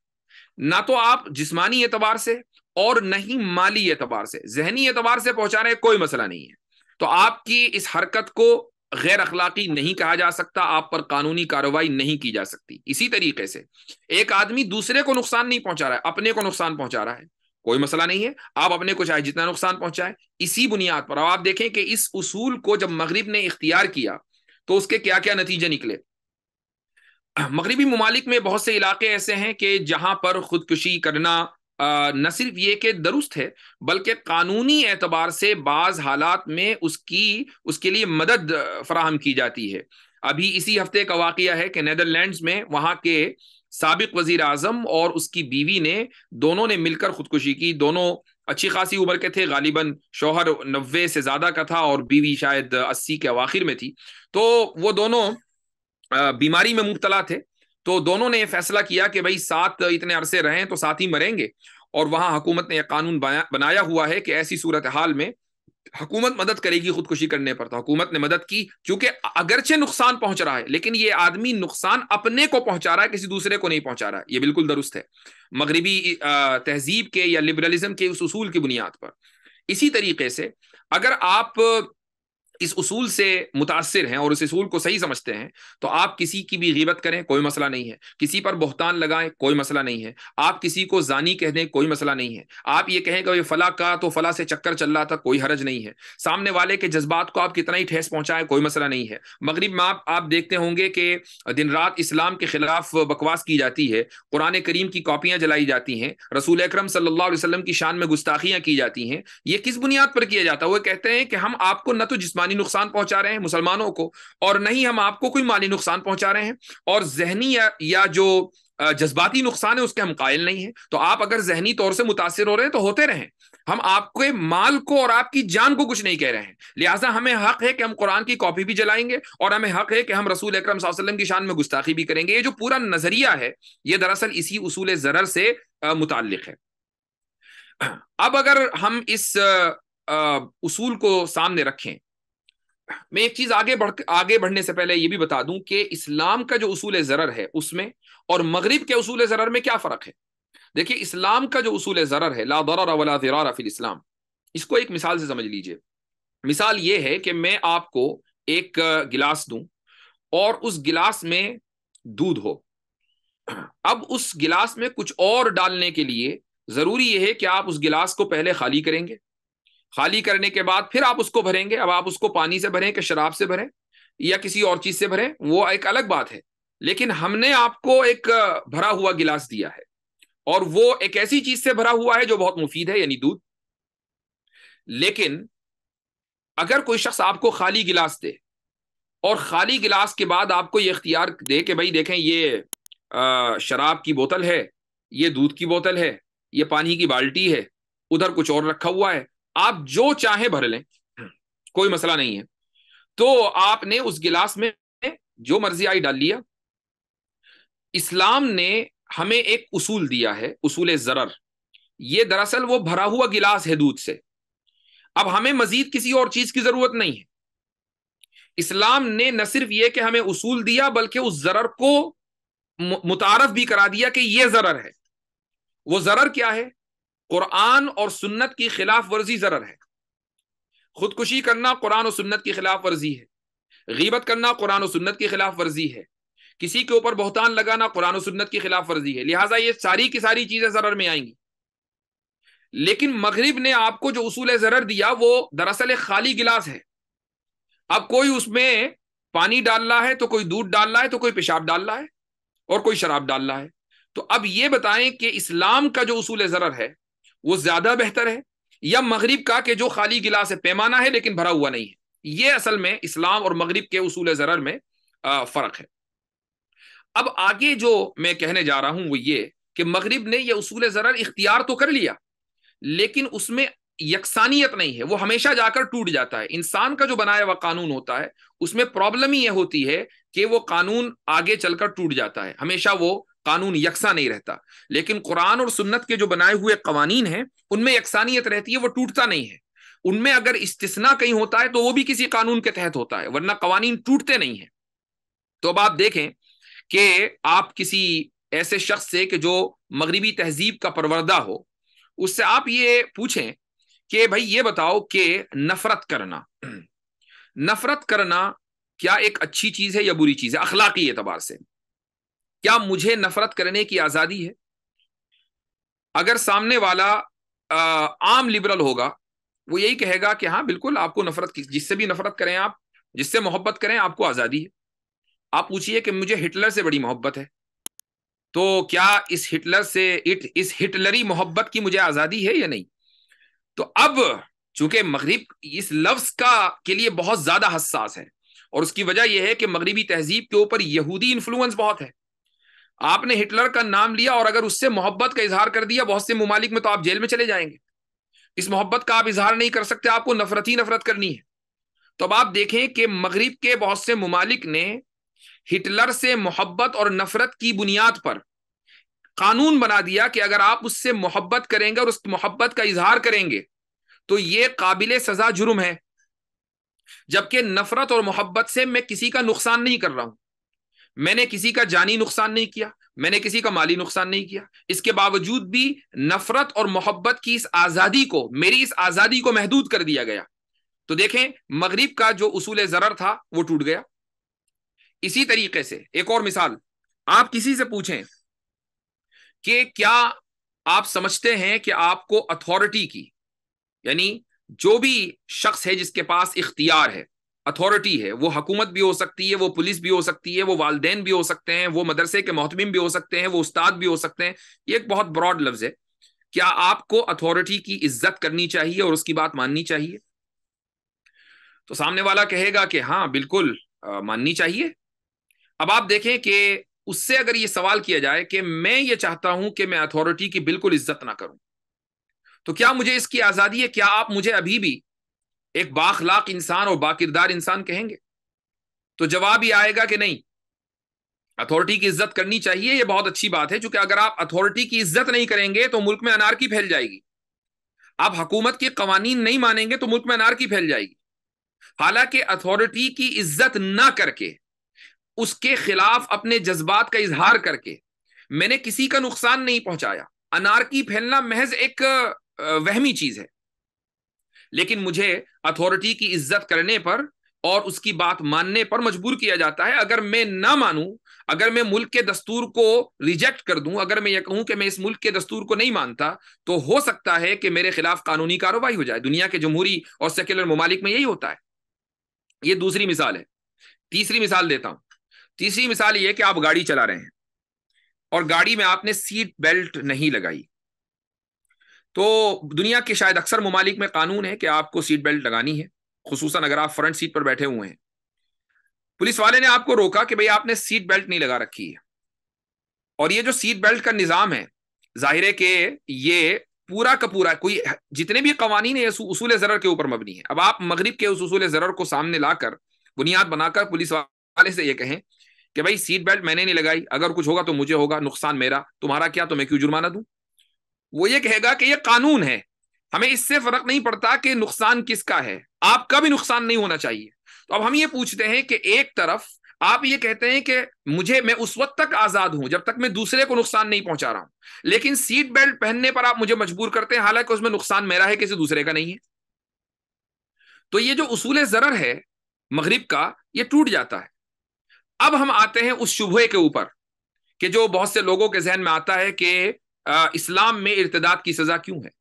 نہ تو آپ جسمانی اعتبار سے اور نہ ہی مالی اعتبار سے، ذہنی اعتبار سے پہنچا رہے ہیں، کوئی مسئلہ نہیں ہے، تو آپ کی اس حرکت کو غیر اخلاقی نہیں کہا جا سکتا، آپ پر قانونی کارروائی نہیں کی جا سکتی۔ اسی طریقے سے ایک آدمی دوسرے کو نقصان نہیں پہنچا رہا ہے، اپنے کو نقصان پہنچا رہا ہے، کوئی مسئلہ نہیں ہے، آپ اپنے کو چاہے جتنا نقصان پہنچائے۔ اسی بنیاد پر آپ دیکھیں کہ اس اصول کو جب مغرب نے اختیار کیا تو اس کے کیا کیا نتیجے نکلے۔ مغربی ممالک میں بہت سے علاقے ایسے ہیں کہ جہاں پر خودکشی کرنا نہ صرف یہ کہ درست ہے، بلکہ قانونی اعتبار سے بعض حالات میں اس کے لیے مدد فراہم کی جاتی ہے۔ ابھی اسی ہفتے کا واقعہ ہے کہ نیدرلینڈز میں وہاں کے سابق وزیر اعظم اور اس کی بیوی نے دونوں نے مل کر خودکشی کی۔ دونوں اچھی خاصی عمر کے تھے، غالباً شوہر 90 سے زیادہ کا تھا اور بیوی شاید 80 کے اواخر میں تھی۔ تو وہ دونوں بیماری میں مبتلا تھے، تو دونوں نے یہ فیصلہ کیا کہ بھائی ساتھ اتنے عرصے رہیں تو ساتھ ہی مریں گے، اور وہاں حکومت نے یہ قانون بنایا ہوا ہے کہ ایسی صورتحال میں حکومت مدد کرے گی خودکشی کرنے پر۔ تو حکومت نے مدد کی، کیونکہ اگرچہ نقصان پہنچ رہا ہے لیکن یہ آدمی نقصان اپنے کو پہنچا رہا ہے، کسی دوسرے کو نہیں پہنچا رہا ہے۔ یہ بالکل درست ہے مغربی تہذیب کے یا لبرلزم کے اس اصول کی بنیاد پر۔ اسی طریقے سے اگر آپ اس اصول سے متاثر ہیں اور اس اصول کو صحیح سمجھتے ہیں تو آپ کسی کی بھی غیبت کریں، کوئی مسئلہ نہیں ہے، کسی پر بہتان لگائیں، کوئی مسئلہ نہیں ہے، آپ کسی کو زانی کہہ دیں، کوئی مسئلہ نہیں ہے، آپ یہ کہیں کہ یہ فلاں کا تو فلاں سے چکر چل رہا تھا، کوئی حرج نہیں ہے، سامنے والے کے جذبات کو آپ کتنا ہی ٹھیس پہنچائیں، کوئی مسئلہ نہیں ہے۔ مغرب میں آپ دیکھتے ہوں گے کہ دن رات اسلام کے خلاف بکواس کی جاتی ہے، قرآن کریم کی کاپیاں جلائی جاتی ہیں، رسول اکرم صلی اللہ علیہ وسلم کی شان میں گستاخیاں کی جاتی ہیں۔ یہ کس بنیاد پر کیا جاتا ہے؟ وہ کہتے ہیں کہ ہم آپ کو نہ تو جسمانی نقصان پہنچا رہے ہیں مسلمانوں کو، اور نہ ہی ہم آپ کو کوئی مالی نقصان پہنچا رہے ہیں، اور ذہنی یا جو جذباتی نقصان ہے اس کے ہم قائل نہیں ہیں۔ تو آپ اگر ذہنی طور سے متاثر ہو رہے ہیں تو ہوتے رہیں، ہم آپ کے مال کو اور آپ کی جان کو کچھ نہیں کہہ رہے ہیں۔ لہٰذا ہمیں حق ہے کہ ہم قرآن کی کاپی بھی جلائیں گے، اور ہمیں حق ہے کہ ہم رسول اکرم صلی اللہ علیہ وسلم کی شان میں گستاخی بھی کریں گے۔ یہ جو پورا نظریہ ہے یہ دراصل اسی اصول ضرر سے متعلق ہے۔ اب اگر ہم اس اصول کو سامنے رکھیں، میں ایک چیز آگے بڑھنے سے پہلے یہ بھی بتا دوں کہ اسلام کا جو اصول ضرر ہے اس میں اور مغرب کے اصول ضرر میں کیا فرق ہے۔ دیکھیے اسلام کا جو اصول ضرر ہے لا ضرر ولا ضرار فی الاسلام، اس کو ایک مثال سے سمجھ لیجئے۔ مثال یہ ہے کہ میں آپ کو ایک گلاس دوں اور اس گلاس میں دودھ ہو، اب اس گلاس میں کچھ اور ڈالنے کے لیے ضروری یہ ہے کہ آپ اس گلاس کو پہلے خالی کریں گے، خالی کرنے کے بعد پھر آپ اس کو بھریں گے۔ اب آپ اس کو پانی سے بھریں کہ شراب سے بھریں یا کسی اور چیز سے بھریں وہ ایک الگ بات ہے، لیکن ہم نے آپ کو ایک بھرا ہوا گلاس دیا ہے، اور وہ ایک ایسی چیز سے بھرا ہوا ہے جو بہت مفید ہے، یعنی دودھ۔ لیکن اگر کوئی شخص آپ کو خالی گلاس دے اور خالی گلاس کے بعد آپ کو یہ اختیار دے کہ بھائی دیکھیں یہ شراب کی بوتل ہے، یہ دودھ کی بوتل ہے، یہ پانی کی بالٹی ہے، ادھر کچھ اور رکھا ہوا ہے، آپ جو چاہیں بھر لیں، کوئی مسئلہ نہیں ہے، تو آپ نے اس گلاس میں جو مرضی آئی ڈال لیا. اسلام نے ہمیں ایک اصول دیا ہے، اصول ضرر. یہ دراصل وہ بھرا ہوا گلاس ہے دودھ سے. اب ہمیں مزید کسی اور چیز کی ضرورت نہیں ہے. اسلام نے نہ صرف یہ کہ ہمیں اصول دیا بلکہ اس ضرر کو متعارف بھی کرا دیا کہ یہ ضرر ہے. وہ ضرر کیا ہے؟ قرآن اور سنت کی خلاف ورزی ضرر ہے. خودکشی کرنا قرآن و سنت کی خلاف ورزی ہے. غیبت کرنا قرآن و سنت کی خلاف ورزی ہے. کسی کے اوپر بہتان لگانا قرآن و سنت کی خلاف ورزی ہے. لہٰذا یہ ساری کی ساری چیزیں ضرر میں آئیں گی. لیکن مغرب نے آپ کو جو اصول ضرر دیا وہ دراصل ایک خالی گلاس ہے. اب کوئی اس میں پانی ڈال رہا ہے، تو کوئی دودھ ڈال رہا ہے، تو کوئی پیشاب ڈال رہا ہے، اور کوئی شراب ڈال رہا ہے. تو اب یہ بتائیں کہ اسلام کا جو اصول ضرر ہے وہ زیادہ بہتر ہے یا مغرب کا کہ جو خالی گلاس ہے، پیمانہ ہے لیکن بھرا ہوا نہیں ہے؟ یہ اصل میں اسلام اور مغرب کے اصول ضرر میں فرق ہے. اب آگے جو میں کہنے جا رہا ہوں وہ یہ کہ مغرب نے یہ اصول ضرر اختیار تو کر لیا لیکن اس میں یکسانیت نہیں ہے. وہ ہمیشہ جا کر ٹوٹ جاتا ہے. انسان کا جو بنایا ہوا قانون ہوتا ہے اس میں پرابلم ہی یہ ہوتی ہے کہ وہ قانون آگے چل کر ٹوٹ جاتا ہے. ہمیشہ وہ قانون یکساں نہیں رہتا. لیکن قرآن اور سنت کے جو بنائے ہوئے قوانین ہیں ان میں یکسانیت رہتی ہے، وہ ٹوٹتا نہیں ہے. ان میں اگر استثناء کہیں ہوتا ہے تو وہ بھی کسی قانون کے تحت ہوتا ہے، ورنہ قوانین ٹوٹتے نہیں ہیں. تو اب آپ دیکھیں کہ آپ کسی ایسے شخص سے کہ جو مغربی تہذیب کا پروردہ ہو، اس سے آپ یہ پوچھیں کہ بھائی یہ بتاؤ کہ نفرت کرنا کیا ایک اچھی چیز ہے یا بری چیز ہے اخلاقی اعتبار سے؟ کیا مجھے نفرت کرنے کی آزادی ہے؟ اگر سامنے والا عام لبرل ہوگا وہ یہی کہے گا کہ ہاں بالکل آپ کو نفرت کی، جس سے بھی نفرت کریں، آپ جس سے محبت کریں، آپ کو آزادی ہے. آپ پوچھئے کہ مجھے ہٹلر سے بڑی محبت ہے، تو کیا اس ہٹلری محبت کی مجھے آزادی ہے یا نہیں؟ تو اب چونکہ مغرب اس لفظ کے لیے بہت زیادہ حساس ہے، اور اس کی وجہ یہ ہے کہ مغربی تہذیب کے اوپر یہودی انفلوئنس بہت ہے. آپ نے ہٹلر کا نام لیا اور اگر اس سے محبت کا اظہار کر دیا بہت سے ممالک میں تو آپ جیل میں چلے جائیں گے. اس محبت کا آپ اظہار نہیں کر سکتے، آپ کو نفرت ہی نفرت کرنی ہے. تو اب آپ دیکھیں کہ مغرب کے بہت سے ممالک نے ہٹلر سے محبت اور نفرت کی بنیاد پر قانون بنا دیا کہ اگر آپ اس سے محبت کریں گے اور اس محبت کا اظہار کریں گے تو یہ قابل سزا جرم ہے. جبکہ نفرت اور محبت سے میں کسی کا نقصان نہیں کر رہا ہوں. میں نے کسی کا جانی نقصان نہیں کیا، میں نے کسی کا مالی نقصان نہیں کیا. اس کے باوجود بھی نفرت اور محبت کی میری اس آزادی کو محدود کر دیا گیا. تو دیکھیں مغرب کا جو اصول ضرر تھا وہ ٹوٹ گیا. اسی طریقے سے ایک اور مثال، آپ کسی سے پوچھیں کہ کیا آپ سمجھتے ہیں کہ آپ کو اتھارٹی کی، یعنی جو بھی شخص ہے جس کے پاس اختیار ہے، اتھارٹی ہے، وہ حکومت بھی ہو سکتی ہے، وہ پولیس بھی ہو سکتی ہے، وہ والدین بھی ہو سکتے ہیں، وہ مدرسے کے محتمم بھی ہو سکتے ہیں، وہ استاد بھی ہو سکتے ہیں. یہ ایک بہت براڈ لفظ ہے. کیا آپ کو اتھارٹی کی عزت کرنی چاہیے اور اس کی بات ماننی چاہیے؟ تو سامنے والا کہے گا کہ ہاں بالکل ماننی چاہیے. اب آپ دیکھیں کہ اس سے اگر یہ سوال کیا جائے کہ میں یہ چاہتا ہوں کہ میں اتھارٹی کی بالکل عزت نہ کروں، تو کیا مجھے اس کی آزادی ہے؟ کیا آپ مجھے ابھی بھی ایک بااخلاق انسان اور باکردار انسان کہیں گے؟ تو جواب یہ آئے گا کہ نہیں، اتھارٹی کی عزت کرنی چاہیے. یہ بہت اچھی بات ہے، چونکہ اگر آپ اتھارٹی کی عزت نہیں کریں گے تو ملک میں انارکی پھیل جائے گی. آپ حکومت کے قوانین نہیں مانیں گے تو ملک میں انارکی پھیل جائے گی. حالانکہ اتھارٹی کی عزت نہ کر کے، اس کے خلاف اپنے جذبات کا اظہار کر کے میں نے کسی کا نقصان نہیں پہنچایا. انارکی پھیلنا محض ایک وہمی چیز ہے. لیکن مجھے اتھارٹی کی عزت کرنے پر اور اس کی بات ماننے پر مجبور کیا جاتا ہے. اگر میں نہ مانوں، اگر میں ملک کے دستور کو ریجیکٹ کر دوں، اگر میں یہ کہوں کہ میں اس ملک کے دستور کو نہیں مانتا، تو ہو سکتا ہے کہ میرے خلاف قانونی کارروائی ہو جائے. دنیا کے جمہوری اور سیکولر ممالک میں یہی ہوتا ہے. یہ دوسری مثال ہے. تیسری مثال دیتا ہوں. تیسری مثال یہ ہے کہ آپ گاڑی چلا رہے ہیں اور گاڑی میں آپ نے سیٹ بیلٹ نہیں لگائی. تو دنیا کے شاید اکثر ممالک میں قانون ہے کہ آپ کو سیٹ بیلٹ لگانی ہے، خصوصاً اگر آپ فرنٹ سیٹ پر بیٹھے ہوئے ہیں. پولیس والے نے آپ کو روکا کہ بھئی آپ نے سیٹ بیلٹ نہیں لگا رکھی ہے. اور یہ جو سیٹ بیلٹ کا نظام ہے، ظاہر ہے کہ یہ پورا کا پورا جتنے بھی قوانین ہیں اصول ضرر کے اوپر مبنی ہے. اب آپ مغرب کے اس اصول ضرر کو سامنے لا کر بنیاد بنا کر پولیس والے سے یہ کہیں کہ بھائی سیٹ بیلٹ میں نے نہیں لگائی، اگر کچھ ہوگا تو مجھے ہوگا، نقصان میرا، تمہارا کیا، تو میں کیوں جرمانہ دوں؟ وہ یہ کہے گا کہ یہ قانون ہے، ہمیں اس سے فرق نہیں پڑتا کہ نقصان کس کا ہے، آپ کا بھی نقصان نہیں ہونا چاہیے۔ تو اب ہم یہ پوچھتے ہیں کہ ایک طرف آپ یہ کہتے ہیں کہ میں اس وقت تک آزاد ہوں جب تک میں دوسرے کو نقصان نہیں پہنچا رہا ہوں، لیکن سیٹ بیلٹ پہننے پر آپ مجھے مجبور کرتے ہیں، حالانکہ اس میں نقصان میرا ہے، کسی دوسرے کا نہیں ہے۔ تو یہ جو اصول ضرر ہے مغرب کا، یہ ٹوٹ جاتا ہے۔ اب ہم آتے ہیں اس شبہے کے اوپر کہ جو بہت سے لوگوں کے ذہن میں آتا ہے کہ اسلام میں ارتداد کی سزا کیوں ہے۔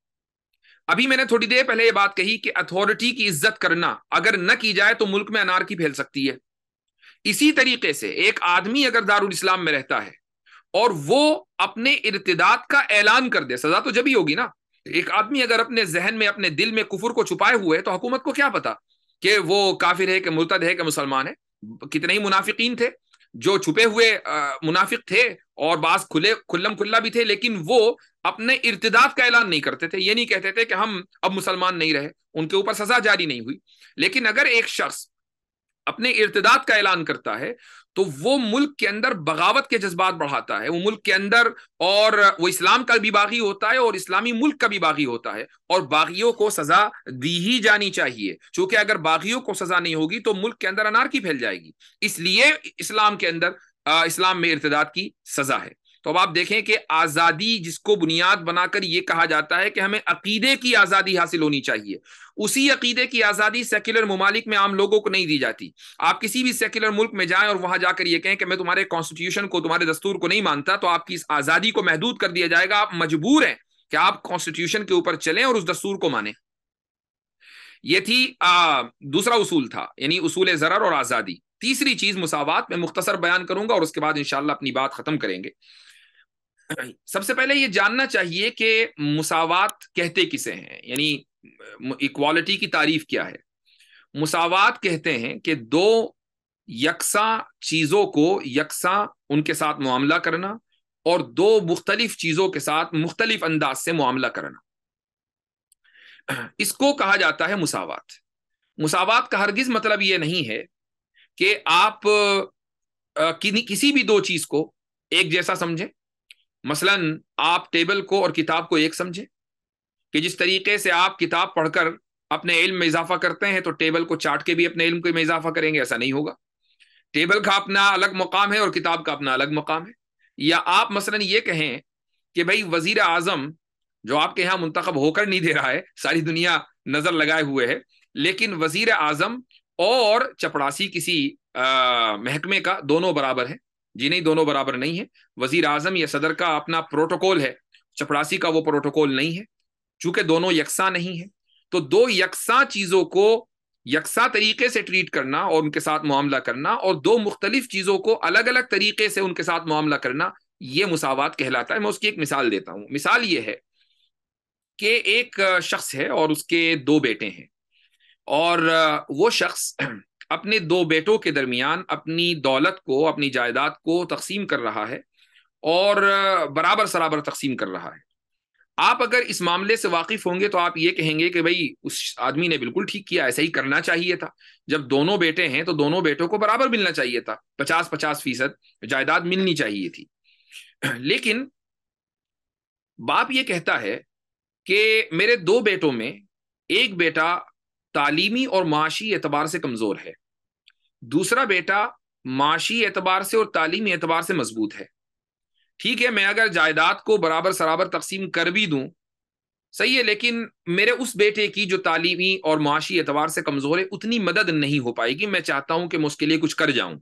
ابھی میں نے تھوڑی دیر پہلے یہ بات کہی کہ اتھارٹی کی عزت کرنا اگر نہ کی جائے تو ملک میں انارکی پھیل سکتی ہے۔ اسی طریقے سے ایک آدمی اگر دارالاسلام میں رہتا ہے اور وہ اپنے ارتداد کا اعلان کر دے، سزا تو جب ہی ہوگی نا۔ ایک آدمی اگر اپنے ذہن میں اپنے دل میں کفر کو چھپائے ہوئے تو حکومت کو کیا پتا کہ وہ کافر ہے کہ مرتد ہے کہ مسلمان ہے؟ کتنے ہی منافقین تھے جو چھپے ہوئے منافق تھے، اور بعض کھلم کھلا بھی تھے، لیکن وہ اپنے ارتداد کا اعلان نہیں کرتے تھے، یہ نہیں کہتے تھے کہ ہم اب مسلمان نہیں رہے، ان کے اوپر سزا جاری نہیں ہوئی۔ لیکن اگر ایک شخص اپنے ارتداد کا اعلان کرتا ہے تو وہ ملک کے اندر بغاوت کے جذبات بڑھاتا ہے، وہ ملک کے اندر، اور وہ اسلام کا بھی باغی ہوتا ہے اور اسلامی ملک کا بھی باغی ہوتا ہے، اور باغیوں کو سزا دی ہی جانی چاہیے، چونکہ اگر باغیوں کو سزا نہیں ہوگی تو ملک کے اندر انارکی پھیل جائے گی۔ اس لیے اسلام کے اندر اسلام میں ارتداد کی سزا ہے۔ تو اب آپ دیکھیں کہ آزادی جس کو بنیاد بنا کر یہ کہا جاتا ہے کہ ہمیں عقیدے کی آزادی حاصل ہونی چاہیے، اسی عقیدے کی آزادی سیکولر ممالک میں عام لوگوں کو نہیں دی جاتی۔ آپ کسی بھی سیکولر ملک میں جائیں اور وہاں جا کر یہ کہیں کہ میں تمہارے کانسٹیٹیوشن کو، تمہارے دستور کو نہیں مانتا، تو آپ کی اس آزادی کو محدود کر دیا جائے گا۔ آپ مجبور ہیں کہ آپ کانسٹیٹیوشن کے اوپر چلیں اور اس دستور کو مانیں۔ یہ تھی دوسرا اصول تھا، یعنی اصول ضرر اور آزادی۔ تیسری چیز مساوات، میں مختصر بیان کروں گا اور اس کے بعد انشاءاللہ اپنی بات ختم کریں گے۔ سب سے پہلے یہ جاننا چاہیے کہ مساوات کہتے کسے ہیں، یعنی ایکوالٹی کی تعریف کیا ہے۔ مساوات کہتے ہیں کہ دو یکساں چیزوں کو یکساں ان کے ساتھ معاملہ کرنا، اور دو مختلف چیزوں کے ساتھ مختلف انداز سے معاملہ کرنا، اس کو کہا جاتا ہے مساوات۔ مساوات کا ہرگز مطلب یہ نہیں ہے کہ آپ کسی بھی دو چیز کو ایک جیسا سمجھیں۔ مثلا آپ ٹیبل کو اور کتاب کو ایک سمجھیں، کہ جس طریقے سے آپ کتاب پڑھ کر اپنے علم میں اضافہ کرتے ہیں تو ٹیبل کو چاٹ کے بھی اپنے علم میں اضافہ کریں گے، ایسا نہیں ہوگا۔ ٹیبل کا اپنا الگ مقام ہے اور کتاب کا اپنا الگ مقام ہے۔ یا آپ مثلا یہ کہیں کہ بھائی وزیر اعظم جو آپ کے یہاں منتخب ہو کر نہیں دے رہا ہے، ساری دنیا نظر لگائے ہوئے ہے، لیکن وزیر اعظم اور چپڑاسی کسی محکمے کا دونوں برابر ہیں؟ جی نہیں، دونوں برابر نہیں ہیں۔ وزیر اعظم یا صدر کا اپنا پروٹوکول ہے، چپڑاسی کا وہ پروٹوکول نہیں ہے، چونکہ دونوں یکساں نہیں ہیں۔ تو دو یکساں چیزوں کو یکساں طریقے سے ٹریٹ کرنا اور ان کے ساتھ معاملہ کرنا، اور دو مختلف چیزوں کو الگ الگ طریقے سے ان کے ساتھ معاملہ کرنا، یہ مساوات کہلاتا ہے۔ میں اس کی ایک مثال دیتا ہوں۔ مثال یہ ہے کہ ایک شخص ہے اور اس کے دو بیٹے ہیں، اور وہ شخص اپنے دو بیٹوں کے درمیان اپنی دولت کو، اپنی جائیداد کو تقسیم کر رہا ہے، اور برابر سرابر تقسیم کر رہا ہے۔ آپ اگر اس معاملے سے واقف ہوں گے تو آپ یہ کہیں گے کہ بھئی اس آدمی نے بالکل ٹھیک کیا، ایسا ہی کرنا چاہیے تھا۔ جب دونوں بیٹے ہیں تو دونوں بیٹوں کو برابر ملنا چاہیے تھا، 50-50% جائیداد ملنی چاہیے تھی۔ لیکن باپ یہ کہتا ہے کہ میرے دو بیٹوں میں ایک بیٹا تعلیمی اور معاشی اعتبار سے کمزور ہے، دوسرا بیٹا معاشی اعتبار سے اور تعلیمی اعتبار سے مضبوط ہے۔ ٹھیک ہے، میں اگر جائیداد کو برابر سرابر تقسیم کر بھی دوں صحیح ہے، لیکن میرے اس بیٹے کی جو تعلیمی اور معاشی اعتبار سے کمزور ہے اتنی مدد نہیں ہو پائے گی، میں چاہتا ہوں کہ میں اس کے لیے کچھ کر جاؤں۔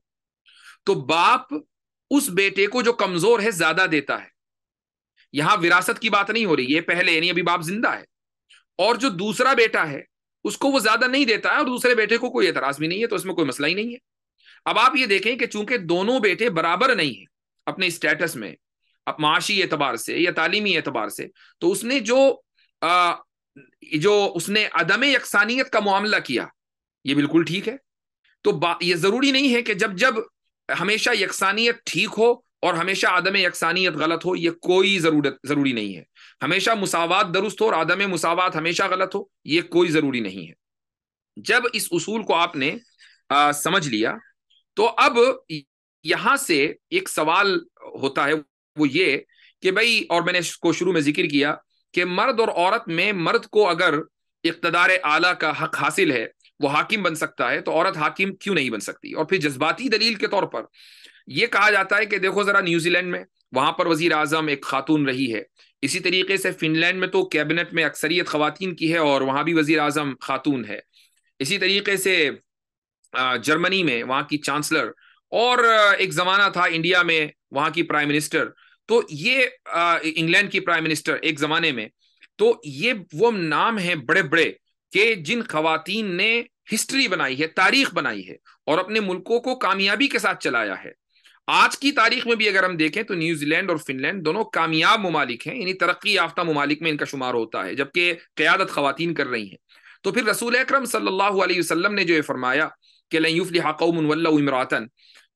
تو باپ اس بیٹے کو جو کمزور ہے زیادہ دیتا ہے۔ یہاں وراثت کی بات نہیں ہو رہی، یہ پہلے یعنی ابھی باپ زندہ ہے، اور جو دوسرا بیٹا ہے اس کو وہ زیادہ نہیں دیتا ہے، اور دوسرے بیٹے کو کوئی اعتراض بھی نہیں ہے، تو اس میں کوئی مسئلہ ہی نہیں ہے۔ اب آپ یہ دیکھیں کہ چونکہ دونوں بیٹے برابر نہیں ہیں اپنے اسٹیٹس میں، اب معاشی اعتبار سے یا تعلیمی اعتبار سے، تو اس نے جو اس نے عدم یکسانیت کا معاملہ کیا، یہ بالکل ٹھیک ہے۔ تو یہ ضروری نہیں ہے کہ جب ہمیشہ یکسانیت ٹھیک ہو اور ہمیشہ عدم یکسانیت غلط ہو، یہ کوئی ضروری نہیں ہے۔ ہمیشہ مساوات درست ہو اور عدم مساوات ہمیشہ غلط ہو، یہ کوئی ضروری نہیں ہے۔ جب اس اصول کو آپ نے سمجھ لیا، تو اب یہاں سے ایک سوال ہوتا ہے، وہ یہ کہ بھائی، اور میں نے اس کو شروع میں ذکر کیا کہ مرد اور عورت میں مرد کو اگر اقتدار اعلیٰ کا حق حاصل ہے، وہ حاکم بن سکتا ہے، تو عورت حاکم کیوں نہیں بن سکتی؟ اور پھر جذباتی دلیل کے طور پر یہ کہا جاتا ہے کہ دیکھو ذرا نیوزی لینڈ میں، وہاں پر وزیر اعظم ایک خاتون رہی ہے، اسی طریقے سے فن لینڈ میں تو کیبنٹ میں اکثریت خواتین کی ہے اور وہاں بھی وزیر اعظم خاتون ہے، اسی طریقے سے جرمنی میں وہاں کی چانسلر، اور ایک زمانہ تھا انڈیا میں وہاں کی پرائم منسٹر، تو یہ انگلینڈ کی پرائم منسٹر ایک زمانے میں، تو یہ وہ نام ہیں بڑے بڑے کہ جن خواتین نے ہسٹری بنائی ہے، تاریخ بنائی ہے اور اپنے ملکوں کو کامیابی کے ساتھ چلایا ہے۔ آج کی تاریخ میں بھی اگر ہم دیکھیں تو نیوزی لینڈ اور فن لینڈ دونوں کامیاب ممالک ہیں، یعنی ترقی یافتہ ممالک میں ان کا شمار ہوتا ہے، جبکہ قیادت خواتین کر رہی ہیں۔ تو پھر رسول اکرم صلی اللہ علیہ وسلم نے جو یہ فرمایا کہ لن یفلح قوم ولوا امرأۃ،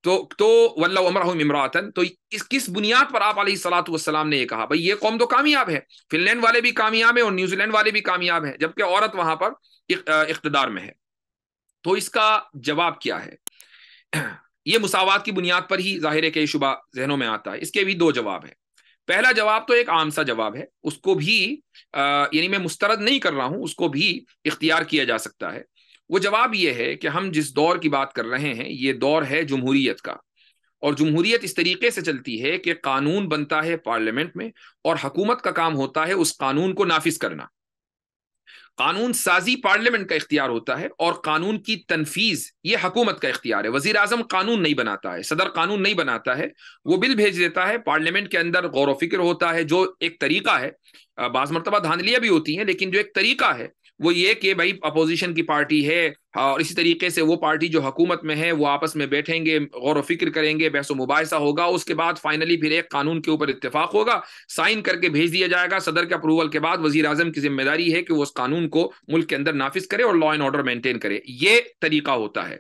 تو ولوا امرهم امرأۃ، تو اس کس بنیاد پر آپ علیہ الصلوۃ والسلام نے یہ کہا؟ بھئی یہ قوم تو کامیاب ہے، فن لینڈ والے بھی کامیاب ہیں اور نیوزی لینڈ والے بھی کامیاب ہیں، جبکہ عورت وہاں پر اقتدار میں ہے۔ تو اس کا جواب کیا ہے؟ یہ مساوات کی بنیاد پر ہی ظاہر ہے کہ یہ شبہ ذہنوں میں آتا ہے۔ اس کے بھی دو جواب ہیں۔ پہلا جواب تو ایک عام سا جواب ہے، اس کو بھی یعنی میں مسترد نہیں کر رہا ہوں، اس کو بھی اختیار کیا جا سکتا ہے۔ وہ جواب یہ ہے کہ ہم جس دور کی بات کر رہے ہیں یہ دور ہے جمہوریت کا، اور جمہوریت اس طریقے سے چلتی ہے کہ قانون بنتا ہے پارلیمنٹ میں اور حکومت کا کام ہوتا ہے اس قانون کو نافذ کرنا۔ قانون سازی پارلیمنٹ کا اختیار ہوتا ہے اور قانون کی تنفیذ یہ حکومت کا اختیار ہے۔ وزیر اعظم قانون نہیں بناتا ہے، صدر قانون نہیں بناتا ہے، وہ بل بھیج دیتا ہے، پارلیمنٹ کے اندر غور و فکر ہوتا ہے، جو ایک طریقہ ہے، بعض مرتبہ دھاندلیاں بھی ہوتی ہیں، لیکن جو ایک طریقہ ہے وہ یہ کہ بھائی اپوزیشن کی پارٹی ہے اور اسی طریقے سے وہ پارٹی جو حکومت میں ہے وہ آپس میں بیٹھیں گے، غور و فکر کریں گے، بحث و مباحثہ ہوگا، اس کے بعد فائنلی پھر ایک قانون کے اوپر اتفاق ہوگا، سائن کر کے بھیج دیا جائے گا۔ صدر کے اپروول کے بعد وزیر اعظم کی ذمہ داری ہے کہ وہ اس قانون کو ملک کے اندر نافذ کرے اور لا اینڈ آرڈر مینٹین کرے۔ یہ طریقہ ہوتا ہے۔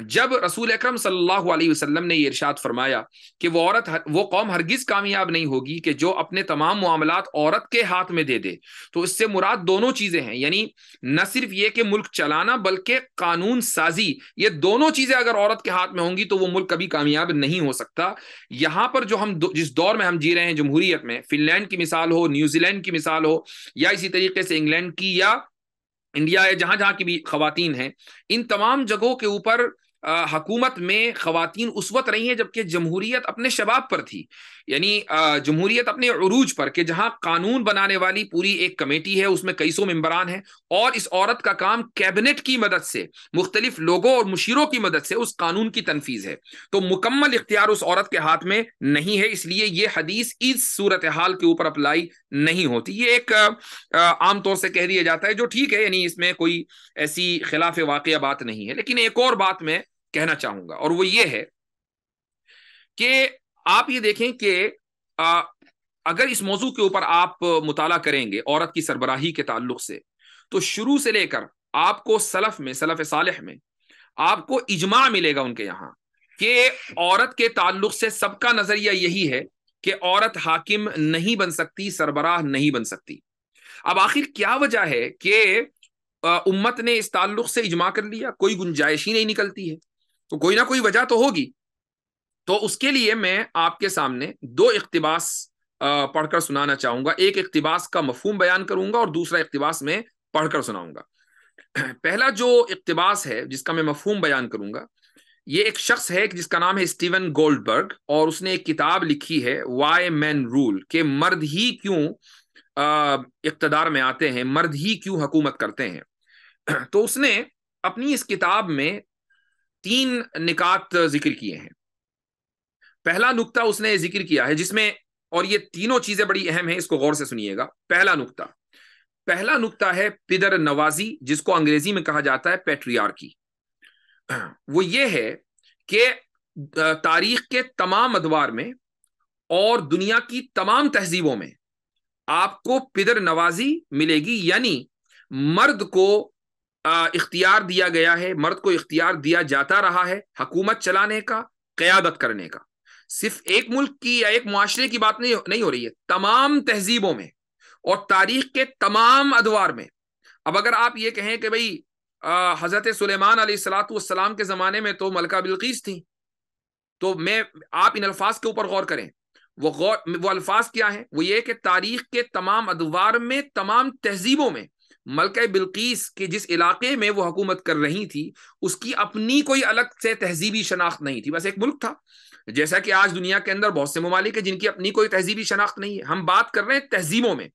جب رسول اکرم صلی اللہ علیہ وسلم نے یہ ارشاد فرمایا کہ وہ قوم ہرگز کامیاب نہیں ہوگی کہ جو اپنے تمام معاملات عورت کے ہاتھ میں دے دے، تو اس سے مراد دونوں چیزیں ہیں، یعنی نہ صرف یہ کہ ملک چلانا بلکہ قانون سازی، یہ دونوں چیزیں اگر عورت کے ہاتھ میں ہوں گی تو وہ ملک کبھی کامیاب نہیں ہو سکتا۔ یہاں پر جو ہم جس دور میں ہم جی رہے ہیں جمہوریت میں، فن لینڈ کی مثال ہو، نیوزی لینڈ کی مثال ہو، یا اسی طریقے سے انگلینڈ کی یا انڈیا ہے، جہاں جہاں کی بھی خواتین ہیں، ان تمام جگہوں کے اوپر حکومت میں خواتین اس وقت رہی ہیں جبکہ جمہوریت اپنے شباب پر تھی، یعنی جمہوریت اپنے عروج پر، کہ جہاں قانون بنانے والی پوری ایک کمیٹی ہے، اس میں کئی سو ممبران ہیں، اور اس عورت کا کام کیبنٹ کی مدد سے، مختلف لوگوں اور مشیروں کی مدد سے اس قانون کی تنفیذ ہے۔ تو مکمل اختیار اس عورت کے ہاتھ میں نہیں ہے، اس لیے یہ حدیث اس صورتحال کے اوپر اپلائی نہیں ہوتی۔ یہ ایک عام طور سے کہہ دیا جاتا ہے، جو ٹھیک ہے، یعنی اس میں کوئی ایسی خلاف واقعہ بات نہیں ہے۔ لیکن ایک اور بات میں کہنا چاہوں گا، اور وہ یہ ہے کہ آپ یہ دیکھیں کہ اگر اس موضوع کے اوپر آپ مطالعہ کریں گے عورت کی سربراہی کے تعلق سے، تو شروع سے لے کر آپ کو سلف صالح میں آپ کو اجماع ملے گا ان کے یہاں کہ عورت کے تعلق سے سب کا نظریہ یہی ہے کہ عورت حاکم نہیں بن سکتی، سربراہ نہیں بن سکتی۔ اب آخر کیا وجہ ہے کہ امت نے اس تعلق سے اجماع کر لیا؟ کوئی گنجائش ہی نہیں نکلتی ہے، تو کوئی نہ کوئی وجہ تو ہوگی۔ تو اس کے لیے میں آپ کے سامنے دو اقتباس پڑھ کر سنانا چاہوں گا۔ ایک اقتباس کا مفہوم بیان کروں گا اور دوسرا اقتباس میں پڑھ کر سناؤں گا۔ پہلا جو اقتباس ہے جس کا میں مفہوم بیان کروں گا، یہ ایک شخص ہے جس کا نام ہے اسٹیون گولڈبرگ، اور اس نے ایک کتاب لکھی ہے وائی مین رول، کہ مرد ہی کیوں اقتدار میں آتے ہیں، مرد ہی کیوں حکومت کرتے ہیں۔ تو اس نے اپنی اس کتاب میں 3 نکات ذکر کیے ہیں۔ پہلا نکتہ اس نے ذکر کیا ہے جس میں، اور یہ تینوں چیزیں بڑی اہم ہیں، اس کو غور سے سنیے گا۔ پہلا نکتہ ہے پدر نوازی، جس کو انگریزی میں کہا جاتا ہے پیٹریارکی۔ وہ یہ ہے کہ تاریخ کے تمام ادوار میں اور دنیا کی تمام تہذیبوں میں آپ کو پدر نوازی ملے گی، یعنی مرد کو اختیار دیا گیا ہے، مرد کو اختیار دیا جاتا رہا ہے حکومت چلانے کا، قیادت کرنے کا۔ صرف ایک ملک کی یا ایک معاشرے کی بات نہیں ہو رہی ہے، تمام تہذیبوں میں اور تاریخ کے تمام ادوار میں۔ اب اگر آپ یہ کہیں کہ بھئی حضرت سلیمان علیہ الصلوۃ والسلام کے زمانے میں تو ملکہ بلقیس تھی. تو آپ ان الفاظ کے اوپر غور کریں. وہ الفاظ کیا ہیں؟ وہ یہ کہ تاریخ کے تمام ادوار میں، تمام تہذیبوں میں، ملکہ بلقیس کے جس علاقے میں وہ حکومت کر رہی تھی اس کی اپنی کوئی الگ سے تہذیبی شناخت نہیں تھی، بس ایک ملک تھا. جیسا کہ آج دنیا کے اندر بہت سے ممالک ہیں جن کی اپنی کوئی تہذیبی شناخت نہیں ہے. ہم بات کر رہے ہیں تہذیبوں میں.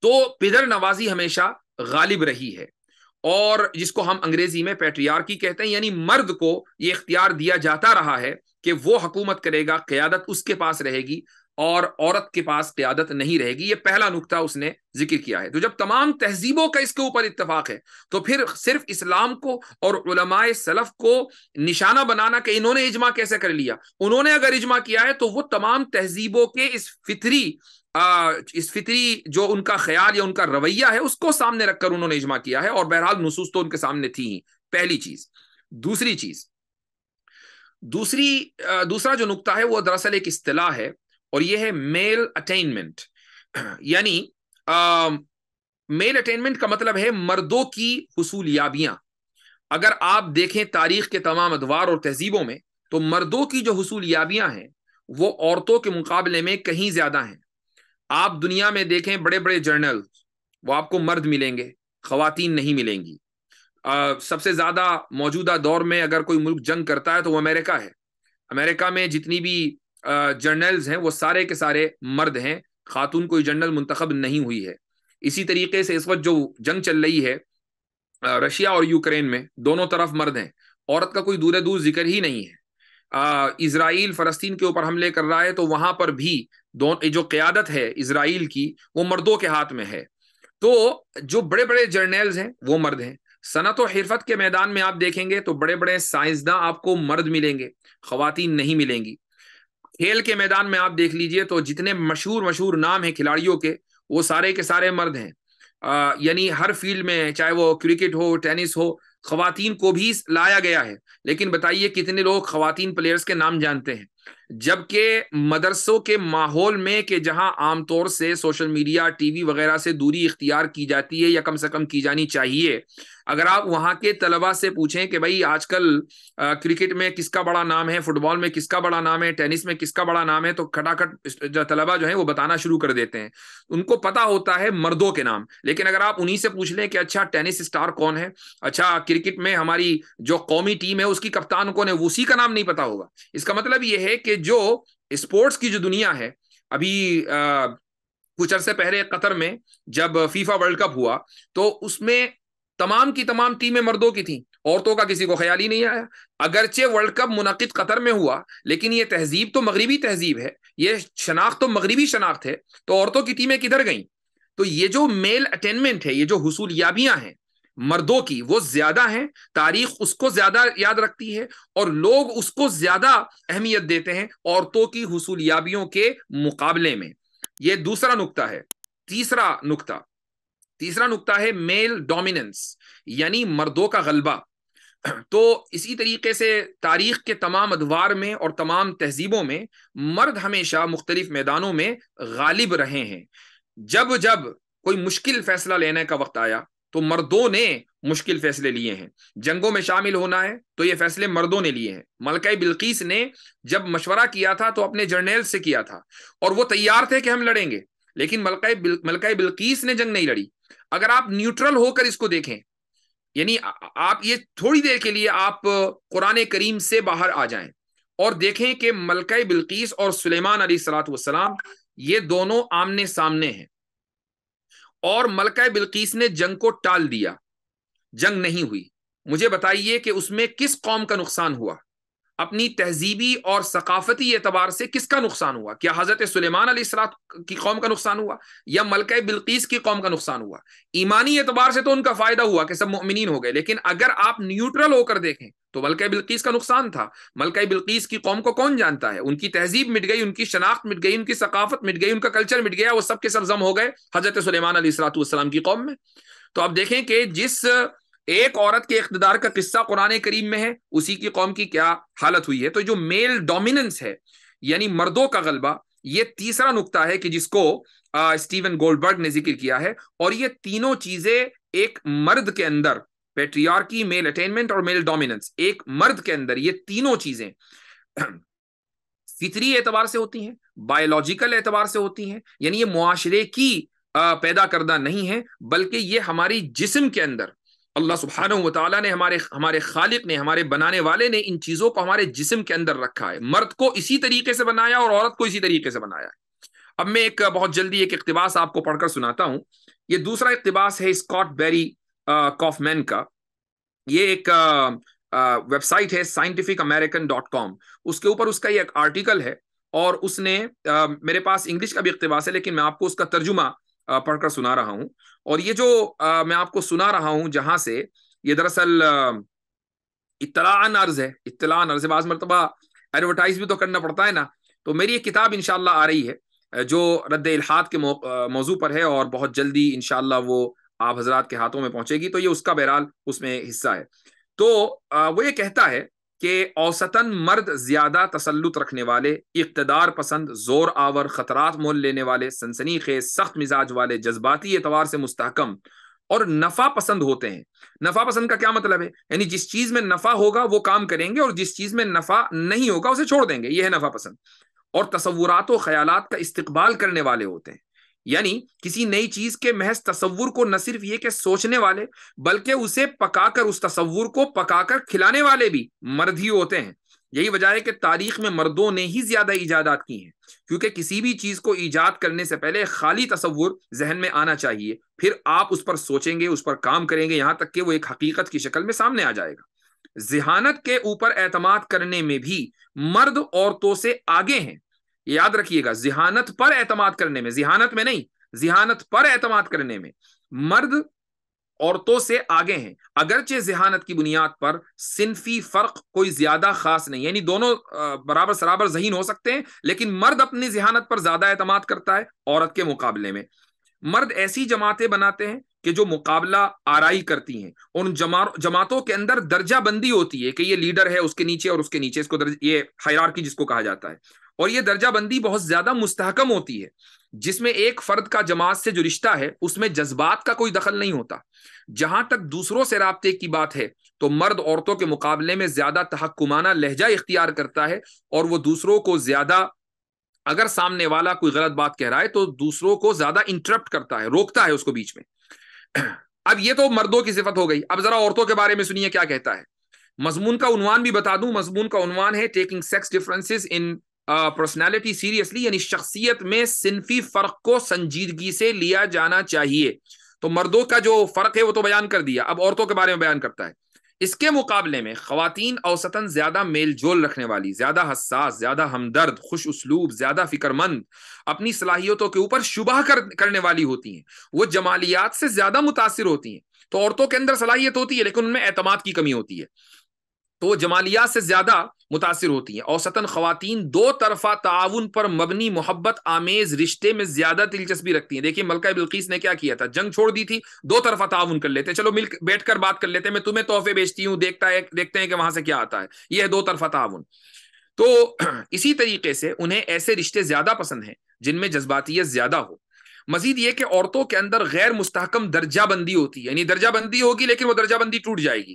تو پدر نوازی ہمیشہ غالب رہی ہے، اور جس کو ہم انگریزی میں پیٹریارکی کہتے ہیں، یعنی مرد کو یہ اختیار دیا جاتا رہا ہے کہ وہ حکومت کرے گا، قیادت اس کے پاس رہے گی اور عورت کے پاس قیادت نہیں رہے گی. یہ پہلا نقطہ اس نے ذکر کیا ہے. تو جب تمام تہذیبوں کا اس کے اوپر اتفاق ہے تو پھر صرف اسلام کو اور علماء سلف کو نشانہ بنانا کہ انہوں نے اجماع کیسے کر لیا، انہوں نے اگر اجماع کیا ہے تو وہ تمام تہذیبوں کے اس فطری جو ان کا خیال یا ان کا رویہ ہے اس کو سامنے رکھ کر انہوں نے اجماع کیا ہے. اور بہرحال نصوص تو ان کے سامنے تھی ہی. پہلی چیز. دوسرا جو نقطہ ہے وہ دراصل ایک اصطلاح ہے، اور یہ ہے میل اٹینمنٹ. یعنی میل اٹینمنٹ کا مطلب ہے مردوں کی حصول یابیاں. اگر آپ دیکھیں تاریخ کے تمام ادوار اور تہذیبوں میں تو مردوں کی جو حصول یابیاں ہیں وہ عورتوں کے مقابلے میں کہیں زیادہ ہیں. آپ دنیا میں دیکھیں بڑے بڑے جرنل، وہ آپ کو مرد ملیں گے، خواتین نہیں ملیں گی. سب سے زیادہ موجودہ دور میں اگر کوئی ملک جنگ کرتا ہے تو وہ امریکہ ہے. امریکہ میں جتنی بھی جرنلز ہیں وہ سارے کے سارے مرد ہیں، خاتون کوئی جنرل منتخب نہیں ہوئی ہے. اسی طریقے سے اس وقت جو جنگ چل رہی ہے رشیا اور یوکرین میں، دونوں طرف مرد ہیں، عورت کا کوئی دور دور ذکر ہی نہیں ہے. اسرائیل فلسطین کے اوپر حملے کر رہا ہے تو وہاں پر بھی جو قیادت ہے اسرائیل کی وہ مردوں کے ہاتھ میں ہے. تو جو بڑے بڑے جرنیلز ہیں وہ مرد ہیں. صنعت و حرفت کے میدان میں آپ دیکھیں گے تو بڑے بڑے سائنسداں آپ کو مرد ملیں گے، خواتین نہیں ملیں گی. کھیل کے میدان میں آپ دیکھ لیجئے تو جتنے مشہور نام ہیں کھلاڑیوں کے وہ سارے کے سارے مرد ہیں. یعنی ہر فیلڈ میں، چاہے وہ کرکٹ ہو، ٹینس ہو، خواتین کو بھی لایا گیا ہے. لیکن بتائیے کتنے لوگ خواتین پلیئرز کے نام جانتے ہیں؟ جبکہ مدرسوں کے ماحول میں کہ جہاں عام طور سے سوشل میڈیا، ٹی وی وغیرہ سے دوری اختیار کی جاتی ہے یا کم سے کم کی جانی چاہیے، اگر آپ وہاں کے طلبہ سے پوچھیں کہ بھائی آج کل کرکٹ میں کس کا بڑا نام ہے، فٹ بال میں کس کا بڑا نام ہے، ٹینس میں کس کا بڑا نام ہے، تو کھٹاکھٹ جو طلبہ جو ہیں وہ بتانا شروع کر دیتے ہیں. ان کو پتا ہوتا ہے مردوں کے نام. لیکن اگر آپ انہی سے پوچھ لیں کہ اچھا ٹینس اسٹار کون ہے، اچھا کرکٹ میں ہماری جو قومی ٹیم ہے اس کی کپتان کون ہے، اسی کا نام نہیں پتا ہوگا. اس کا مطلب یہ ہے کہ جو اسپورٹس کی جو دنیا ہے، ابھی کچھ عرصے پہلے قطر میں جب فیفا ورلڈ کپ ہوا تو اس میں تمام کی تمام ٹیمیں مردوں کی تھیں، عورتوں کا کسی کو خیال ہی نہیں آیا. اگرچہ ورلڈ کپ منعقد قطر میں ہوا لیکن یہ تہذیب تو مغربی تہذیب ہے، یہ شناخت تو مغربی شناخت ہے، تو عورتوں کی ٹیمیں کدھر گئیں؟ تو یہ جو میل اٹینمنٹ ہے، یہ جو حصول یابیاں ہیں مردوں کی وہ زیادہ ہیں، تاریخ اس کو زیادہ یاد رکھتی ہے اور لوگ اس کو زیادہ اہمیت دیتے ہیں عورتوں کی حصول یابیوں کے مقابلے میں. یہ دوسرا نقطہ ہے. تیسرا نقطہ ہے میل ڈومیننس، یعنی مردوں کا غلبہ. تو اسی طریقے سے تاریخ کے تمام ادوار میں اور تمام تہذیبوں میں مرد ہمیشہ مختلف میدانوں میں غالب رہے ہیں. جب کوئی مشکل فیصلہ لینے کا وقت آیا تو مردوں نے مشکل فیصلے لیے ہیں. جنگوں میں شامل ہونا ہے تو یہ فیصلے مردوں نے لیے ہیں. ملکہ بلقیس نے جب مشورہ کیا تھا تو اپنے جرنیل سے کیا تھا اور وہ تیار تھے کہ ہم لڑیں گے، لیکن ملکہ بلقیس نے جنگ نہیں لڑی. اگر آپ نیوٹرل ہو کر اس کو دیکھیں، یعنی آپ یہ تھوڑی دیر کے لیے آپ قرآن کریم سے باہر آ جائیں اور دیکھیں کہ ملکہ بلقیس اور سلیمان علیہ الصلوۃ والسلام یہ دونوں آمنے سامنے ہیں، اور ملکہ بلقیس نے جنگ کو ٹال دیا، جنگ نہیں ہوئی. مجھے بتائیے کہ اس میں کس قوم کا نقصان ہوا؟ اپنی تہذیبی اور ثقافتی اعتبار سے کس کا نقصان ہوا؟ کیا حضرت سلیمان علیہ السلام کی قوم کا نقصان ہوا یا ملکہ بلقیس کی قوم کا نقصان ہوا؟ ایمانی اعتبار سے تو ان کا فائدہ ہوا کہ سب مؤمنین ہو گئے، لیکن اگر آپ نیوٹرل ہو کر دیکھیں تو ملکہ بلقیس کا نقصان تھا. ملکہ بلقیس کی قوم کو کون جانتا ہے؟ ان کی تہذیب مٹ گئی، ان کی شناخت مٹ گئی، ان کی ثقافت مٹ گئی، ان کا کلچر مٹ گیا، وہ سب کے سب ضم ہو گئے حضرت سلیمان علیہ السلام کی قوم میں. تو آپ دیکھیں کہ جس ایک عورت کے اقتدار کا قصہ قرآن کریم میں ہے اسی کی قوم کی کیا حالت ہوئی ہے. تو جو میل ڈومیننس ہے یعنی مردوں کا غلبہ، یہ تیسرا نقطہ ہے کہ جس کو اسٹیون گولڈبرگ نے ذکر کیا ہے. اور یہ تینوں چیزیں ایک مرد کے اندر پیٹریارکی، میل اٹینمنٹ اور میل ڈومیننس، ایک مرد کے اندر یہ تینوں چیزیں فطری اعتبار سے ہوتی ہیں، بایولوجیکل اعتبار سے ہوتی ہیں، یعنی یہ معاشرے کی پیدا کردہ نہیں ہے، بلکہ یہ ہماری جسم کے اندر اللہ سبحانہ و تعالیٰ نے، ہمارے خالق نے، ہمارے بنانے والے نے ان چیزوں کو ہمارے جسم کے اندر رکھا ہے. مرد کو اسی طریقے سے بنایا اور عورت کو اسی طریقے سے بنایا. اب میں بہت جلدی ایک اقتباس آپ کو پڑھ کر سناتا ہوں. یہ دوسرا اقتباس ہے اسکاٹ بیری کافمین کا. یہ ایک ویب سائٹ ہے scientificamerican.com. اس کے اوپر اس کا یہ ایک آرٹیکل ہے، اور اس نے میرے پاس انگلش کا بھی اقتباس ہے لیکن میں آپ کو اس کا ترجمہ پڑھ کر سنا رہا ہوں. اور یہ جو میں آپ کو سنا رہا ہوں جہاں سے، یہ دراصل اطلاع عرض ہے. بعض مرتبہ ایڈورٹائز بھی تو کرنا پڑتا ہے نا. تو میری ایک کتاب انشاءاللہ آ رہی ہے جو رد الحاد کے موضوع پر ہے، اور بہت جلدی انشاءاللہ وہ آپ حضرات کے ہاتھوں میں پہنچے گی. تو یہ اس کا بہرحال اس میں حصہ ہے. تو وہ یہ کہتا ہے کہ اوسطاً مرد زیادہ تسلط رکھنے والے، اقتدار پسند، زور آور، خطرات مول لینے والے، سنسنی خیز، سخت مزاج والے، جذباتی اعتبار سے مستحکم اور نفع پسند ہوتے ہیں. نفع پسند کا کیا مطلب ہے؟ یعنی جس چیز میں نفع ہوگا وہ کام کریں گے، اور جس چیز میں نفع نہیں ہوگا اسے چھوڑ دیں گے. یہ ہے نفع پسند. اور تصورات و خیالات کا استقبال کرنے والے ہوتے ہیں، یعنی کسی نئی چیز کے محض تصور کو نہ صرف یہ کہ سوچنے والے، بلکہ اسے پکا کر، اس تصور کو پکا کر کھلانے والے بھی مرد ہی ہوتے ہیں. یہی وجہ ہے کہ تاریخ میں مردوں نے ہی زیادہ ایجادات کی ہیں، کیونکہ کسی بھی چیز کو ایجاد کرنے سے پہلے خالی تصور ذہن میں آنا چاہیے، پھر آپ اس پر سوچیں گے، اس پر کام کریں گے، یہاں تک کہ وہ ایک حقیقت کی شکل میں سامنے آ جائے گا. ذہانت کے اوپر اعتماد کرنے میں بھی مرد عورتوں سے آگے ہیں. یاد رکھیے گا، ذہانت پر اعتماد کرنے میں، ذہانت میں نہیں، ذہانت پر اعتماد کرنے میں مرد عورتوں سے آگے ہیں. اگرچہ ذہانت کی بنیاد پر صنفی فرق کوئی زیادہ خاص نہیں، یعنی دونوں برابر سرابر ذہین ہو سکتے ہیں، لیکن مرد اپنی ذہانت پر زیادہ اعتماد کرتا ہے عورت کے مقابلے میں. مرد ایسی جماعتیں بناتے ہیں کہ جو مقابلہ آرائی کرتی ہیں. ان جماعتوں کے اندر درجہ بندی ہوتی ہے کہ یہ لیڈر ہے، اس کے نیچے اور اس کے نیچے، اس کو یہ ہائرارکی جس کو کہا جاتا ہے. اور یہ درجہ بندی بہت زیادہ مستحکم ہوتی ہے، جس میں ایک فرد کا جماعت سے جو رشتہ ہے اس میں جذبات کا کوئی دخل نہیں ہوتا. جہاں تک دوسروں سے رابطے کی بات ہے تو مرد عورتوں کے مقابلے میں زیادہ تحکمانہ لہجہ اختیار کرتا ہے، اور وہ دوسروں کو زیادہ، اگر سامنے والا کوئی غلط بات کہہ رہا ہے تو دوسروں کو زیادہ انٹرپٹ کرتا ہے، روکتا ہے اس کو بیچ میں. اب یہ تو مردوں کی صفت ہو گئی. اب ذرا عورتوں کے بارے میں سنیے کیا کہتا ہے. مضمون کا عنوان بھی بتا دوں. مضمون کا عنوان ہے taking sex differences in personality seriously, یعنی شخصیت میں صنفی فرق کو سنجیدگی سے لیا جانا چاہیے. تو مردوں کا جو فرق ہے وہ تو بیان کر دیا، اب عورتوں کے بارے میں بیان کرتا ہے. اس کے مقابلے میں خواتین اوسطاً زیادہ میل جول رکھنے والی، زیادہ حساس، زیادہ ہمدرد، خوش اسلوب، زیادہ فکر مند، اپنی صلاحیتوں کے اوپر شبہ کرنے والی ہوتی ہیں. وہ جمالیات سے زیادہ متاثر ہوتی ہیں. تو عورتوں کے اندر صلاحیت ہوتی ہے لیکن ان میں اعتماد کی کمی ہوتی ہے، تو وہ جمالیات سے زیادہ متاثر ہوتی ہیں. اوسطاً خواتین دو طرفہ تعاون پر مبنی محبت آمیز رشتے میں زیادہ دلچسپی رکھتی ہیں. دیکھیے ملکہ بلقیس نے کیا کیا تھا، جنگ چھوڑ دی تھی، دو طرفہ تعاون کر لیتے، چلو مل بیٹھ کر بات کر لیتے، میں تمہیں تحفے بیچتی ہوں، دیکھتے ہیں کہ وہاں سے کیا آتا ہے. یہ ہے دو طرفہ تعاون. تو اسی طریقے سے انہیں ایسے رشتے زیادہ پسند ہیں جن میں جذباتیت زیادہ ہو. مزید یہ کہ عورتوں کے اندر غیر مستحکم درجہ بندی ہوتی ہے، یعنی درجہ بندی ہوگی لیکن وہ درجہ بندی ٹوٹ جائے گی.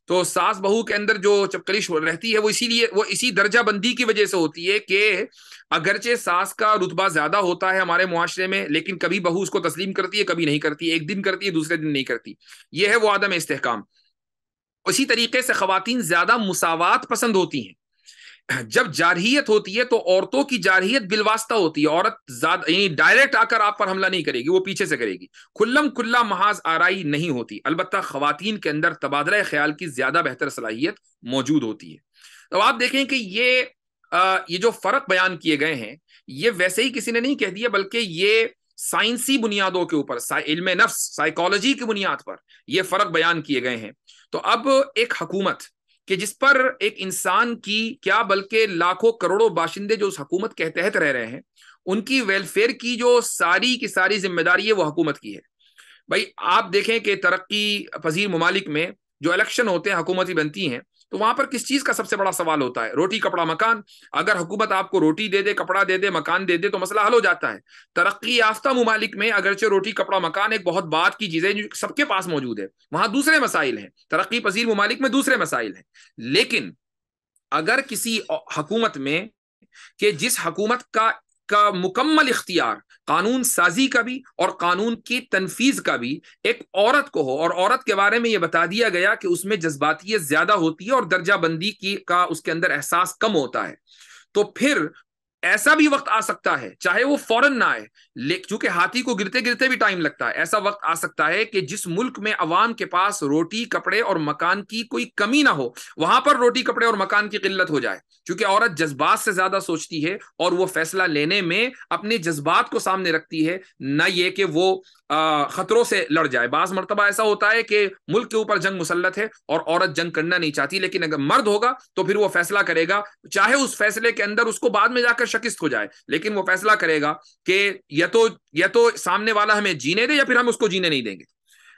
تو ساس بہو کے اندر جو چپکلش رہتی ہے وہ اسی درجہ بندی کی وجہ سے ہوتی ہے کہ اگرچہ ساس کا رتبہ زیادہ ہوتا ہے ہمارے معاشرے میں، لیکن کبھی بہو اس کو تسلیم کرتی ہے، کبھی نہیں کرتی، ایک دن کرتی ہے، دوسرے دن نہیں کرتی. یہ ہے وہ عدم استحکام. اسی طریقے سے خواتین زیادہ مساوات پسند ہوتی ہیں. جب جارحیت ہوتی ہے تو عورتوں کی جارحیت بالواسطہ ہوتی ہے. عورت زیادہ، یعنی ڈائریکٹ آ کر آپ پر حملہ نہیں کرے گی، وہ پیچھے سے کرے گی. کھلم کھلا محاذ آرائی نہیں ہوتی. البتہ خواتین کے اندر تبادلہ خیال کی زیادہ بہتر صلاحیت موجود ہوتی ہے. تو آپ دیکھیں کہ یہ جو فرق بیان کیے گئے ہیں یہ ویسے ہی کسی نے نہیں کہہ دیا، بلکہ یہ سائنسی بنیادوں کے اوپر، علم نفس، سائیکالوجی کی بنیاد پر یہ فرق بیان کیے گئے ہیں. تو اب ایک حکومت کہ جس پر ایک انسان کی کیا بلکہ لاکھوں کروڑوں باشندے جو اس حکومت کے تحت رہ رہے ہیں، ان کی ویلفیئر کی جو ساری کی ساری ذمہ داری ہے وہ حکومت کی ہے. بھائی آپ دیکھیں کہ ترقی پذیر ممالک میں جو الیکشن ہوتے ہیں، حکومتیں بنتی ہیں، تو وہاں پر کس چیز کا سب سے بڑا سوال ہوتا ہے؟ روٹی کپڑا مکان. اگر حکومت آپ کو روٹی دے دے، کپڑا دے دے، مکان دے دے تو مسئلہ حل ہو جاتا ہے. ترقی یافتہ ممالک میں اگرچہ روٹی کپڑا مکان ایک بہت بات کی چیز ہے جو سب کے پاس موجود ہے، وہاں دوسرے مسائل ہیں. ترقی پذیر ممالک میں دوسرے مسائل ہیں. لیکن اگر کسی حکومت میں کہ جس حکومت کا مکمل اختیار قانون سازی کا بھی اور قانون کی تنفیذ کا بھی ایک عورت کو ہو، اور عورت کے بارے میں یہ بتا دیا گیا کہ اس میں جذباتیت زیادہ ہوتی ہے اور درجہ بندی کا اس کے اندر احساس کم ہوتا ہے، تو پھر ایسا بھی وقت آ سکتا ہے، چاہے وہ فوراً نہ آئے، چونکہ ہاتھی کو گرتے گرتے بھی ٹائم لگتا ہے، ایسا وقت آ سکتا ہے کہ جس ملک میں عوام کے پاس روٹی کپڑے اور مکان کی کوئی کمی نہ ہو، وہاں پر روٹی کپڑے اور مکان کی قلت ہو جائے. چونکہ عورت جذبات سے زیادہ سوچتی ہے اور وہ فیصلہ لینے میں اپنے جذبات کو سامنے رکھتی ہے، نہ یہ کہ وہ خطروں سے لڑ جائے. بعض مرتبہ ایسا ہوتا ہے کہ ملک کے اوپر جنگ مسلط ہے اور عورت جنگ کرنا نہیں چاہتی، لیکن اگر مرد ہوگا تو پھر وہ فیصلہ کرے گا، چاہے اس فیصلے کے اندر اس کو بعد میں جا کر شکست ہو جائے، لیکن وہ فیصلہ کرے گا کہ یا تو سامنے والا ہمیں جینے دے یا پھر ہم اس کو جینے نہیں دیں گے.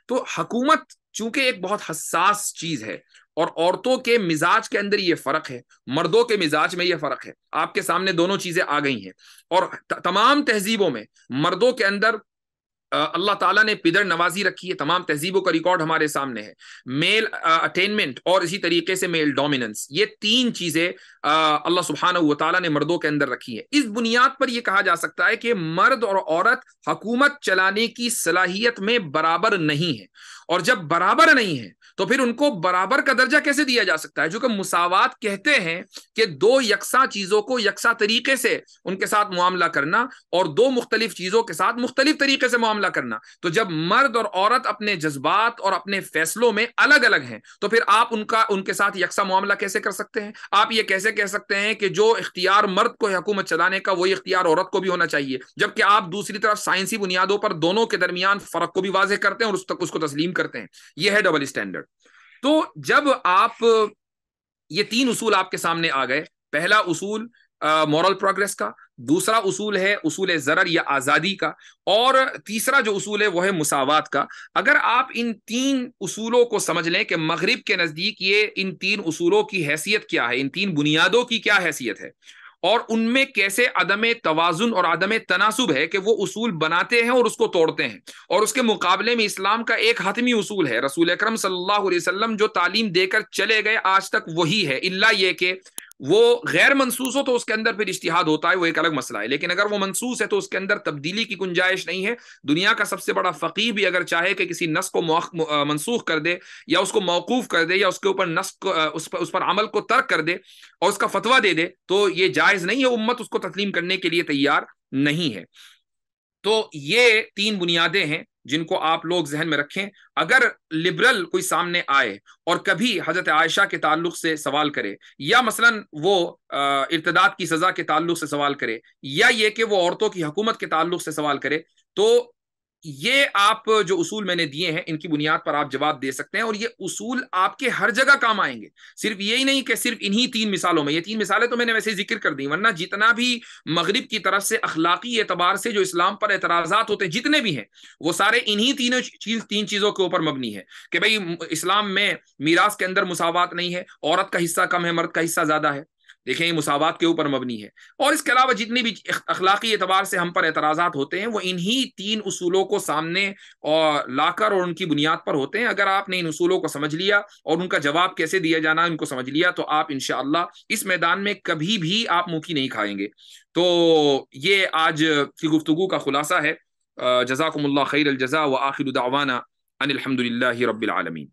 تو حکومت چونکہ ایک بہت حساس چیز ہے، اور عورتوں کے مزاج کے اندر یہ فرق ہے، مردوں کے مزاج میں یہ فرق ہے. آپ کے سامنے دونوں چیزیں آ گئی ہیں، اور تمام تہذیبوں میں مردوں کے اندر اللہ تعالیٰ نے پدر نوازی رکھی ہے. تمام تہذیبوں کا ریکارڈ ہمارے سامنے ہے. میل اٹینمنٹ اور اسی طریقے سے میل ڈومیننس، یہ تین چیزیں اللہ سبحانہ و تعالیٰ نے مردوں کے اندر رکھی ہے. اس بنیاد پر یہ کہا جا سکتا ہے کہ مرد اور عورت حکومت چلانے کی صلاحیت میں برابر نہیں ہے، اور جب برابر نہیں ہے تو پھر ان کو برابر کا درجہ کیسے دیا جا سکتا ہے؟ جو کہ مساوات کہتے ہیں کہ دو یکساں چیزوں کو یکساں طریقے سے ان کے ساتھ معاملہ کرنا، اور دو مختلف چیزوں کے ساتھ مختلف طریقے سے معاملہ کرنا. تو جب مرد اور عورت اپنے جذبات اور اپنے فیصلوں میں الگ الگ ہیں تو پھر آپ ان کے ساتھ یکساں معاملہ کیسے کر سکتے ہیں؟ آپ یہ کیسے کہہ سکتے ہیں کہ جو اختیار مرد کو حکومت چلانے کا وہی اختیار عورت کو بھی ہونا چاہیے، جبکہ آپ دوسری طرف سائنسی بنیادوں پر دونوں کے درمیان فرق کو بھی واضح کرتے ہیں اور اس کو تسلیم کرتے ہیں؟ یہ ہے ڈبل اسٹینڈرڈ. تو جب آپ یہ تین اصول آپ کے سامنے آ گئے، پہلا اصول مورل پروگریس کا، دوسرا اصول ہے اصول ضرر یا آزادی کا، اور تیسرا جو اصول ہے وہ ہے مساوات کا. اگر آپ ان تین اصولوں کو سمجھ لیں کہ مغرب کے نزدیک یہ ان تین اصولوں کی حیثیت کیا ہے، ان تین بنیادوں کی کیا حیثیت ہے، اور ان میں کیسے عدم توازن اور عدم تناسب ہے کہ وہ اصول بناتے ہیں اور اس کو توڑتے ہیں، اور اس کے مقابلے میں اسلام کا ایک حتمی اصول ہے، رسول اکرم صلی اللہ علیہ وسلم جو تعلیم دے کر چلے گئے آج تک وہی ہے، الا یہ کہ وہ غیر منصوص ہو تو اس کے اندر پھر اجتہاد ہوتا ہے، وہ ایک الگ مسئلہ ہے. لیکن اگر وہ منصوص ہے تو اس کے اندر تبدیلی کی گنجائش نہیں ہے. دنیا کا سب سے بڑا فقیہ بھی اگر چاہے کہ کسی نص کو منسوخ کر دے یا اس کو موقوف کر دے یا اس کے اوپر نص اس پر عمل کو ترک کر دے اور اس کا فتویٰ دے دے تو یہ جائز نہیں ہے، امت اس کو تسلیم کرنے کے لیے تیار نہیں ہے. تو یہ تین بنیادیں ہیں جن کو آپ لوگ ذہن میں رکھیں. اگر لبرل کوئی سامنے آئے اور کبھی حضرت عائشہ کے تعلق سے سوال کرے، یا مثلا وہ ارتداد کی سزا کے تعلق سے سوال کرے، یا یہ کہ وہ عورتوں کی حکومت کے تعلق سے سوال کرے، تو یہ آپ جو اصول میں نے دیے ہیں ان کی بنیاد پر آپ جواب دے سکتے ہیں، اور یہ اصول آپ کے ہر جگہ کام آئیں گے. صرف یہی نہیں کہ صرف انہی تین مثالوں میں، یہ تین مثالیں تو میں نے ویسے ذکر کر دی، ورنہ جتنا بھی مغرب کی طرف سے اخلاقی اعتبار سے جو اسلام پر اعتراضات ہوتے ہیں جتنے بھی ہیں، وہ سارے انہی تین چیزوں کے اوپر مبنی ہے کہ بھئی اسلام میں میراث کے اندر مساوات نہیں ہے، عورت کا حصہ کم ہے، مرد کا حصہ زیادہ ہے. دیکھیں یہ مساوات کے اوپر مبنی ہے. اور اس کے علاوہ جتنی بھی اخلاقی اعتبار سے ہم پر اعتراضات ہوتے ہیں وہ انہی تین اصولوں کو سامنے اور لا کر اور ان کی بنیاد پر ہوتے ہیں. اگر آپ نے ان اصولوں کو سمجھ لیا اور ان کا جواب کیسے دیا جانا ان کو سمجھ لیا تو آپ انشاءاللہ اس میدان میں کبھی بھی آپ منہ نہیں کھائیں گے. تو یہ آج کی گفتگو کا خلاصہ ہے. جزاکم اللہ خیر الجزاء وآخر دعوانا ان الحمد للہ رب العالمین.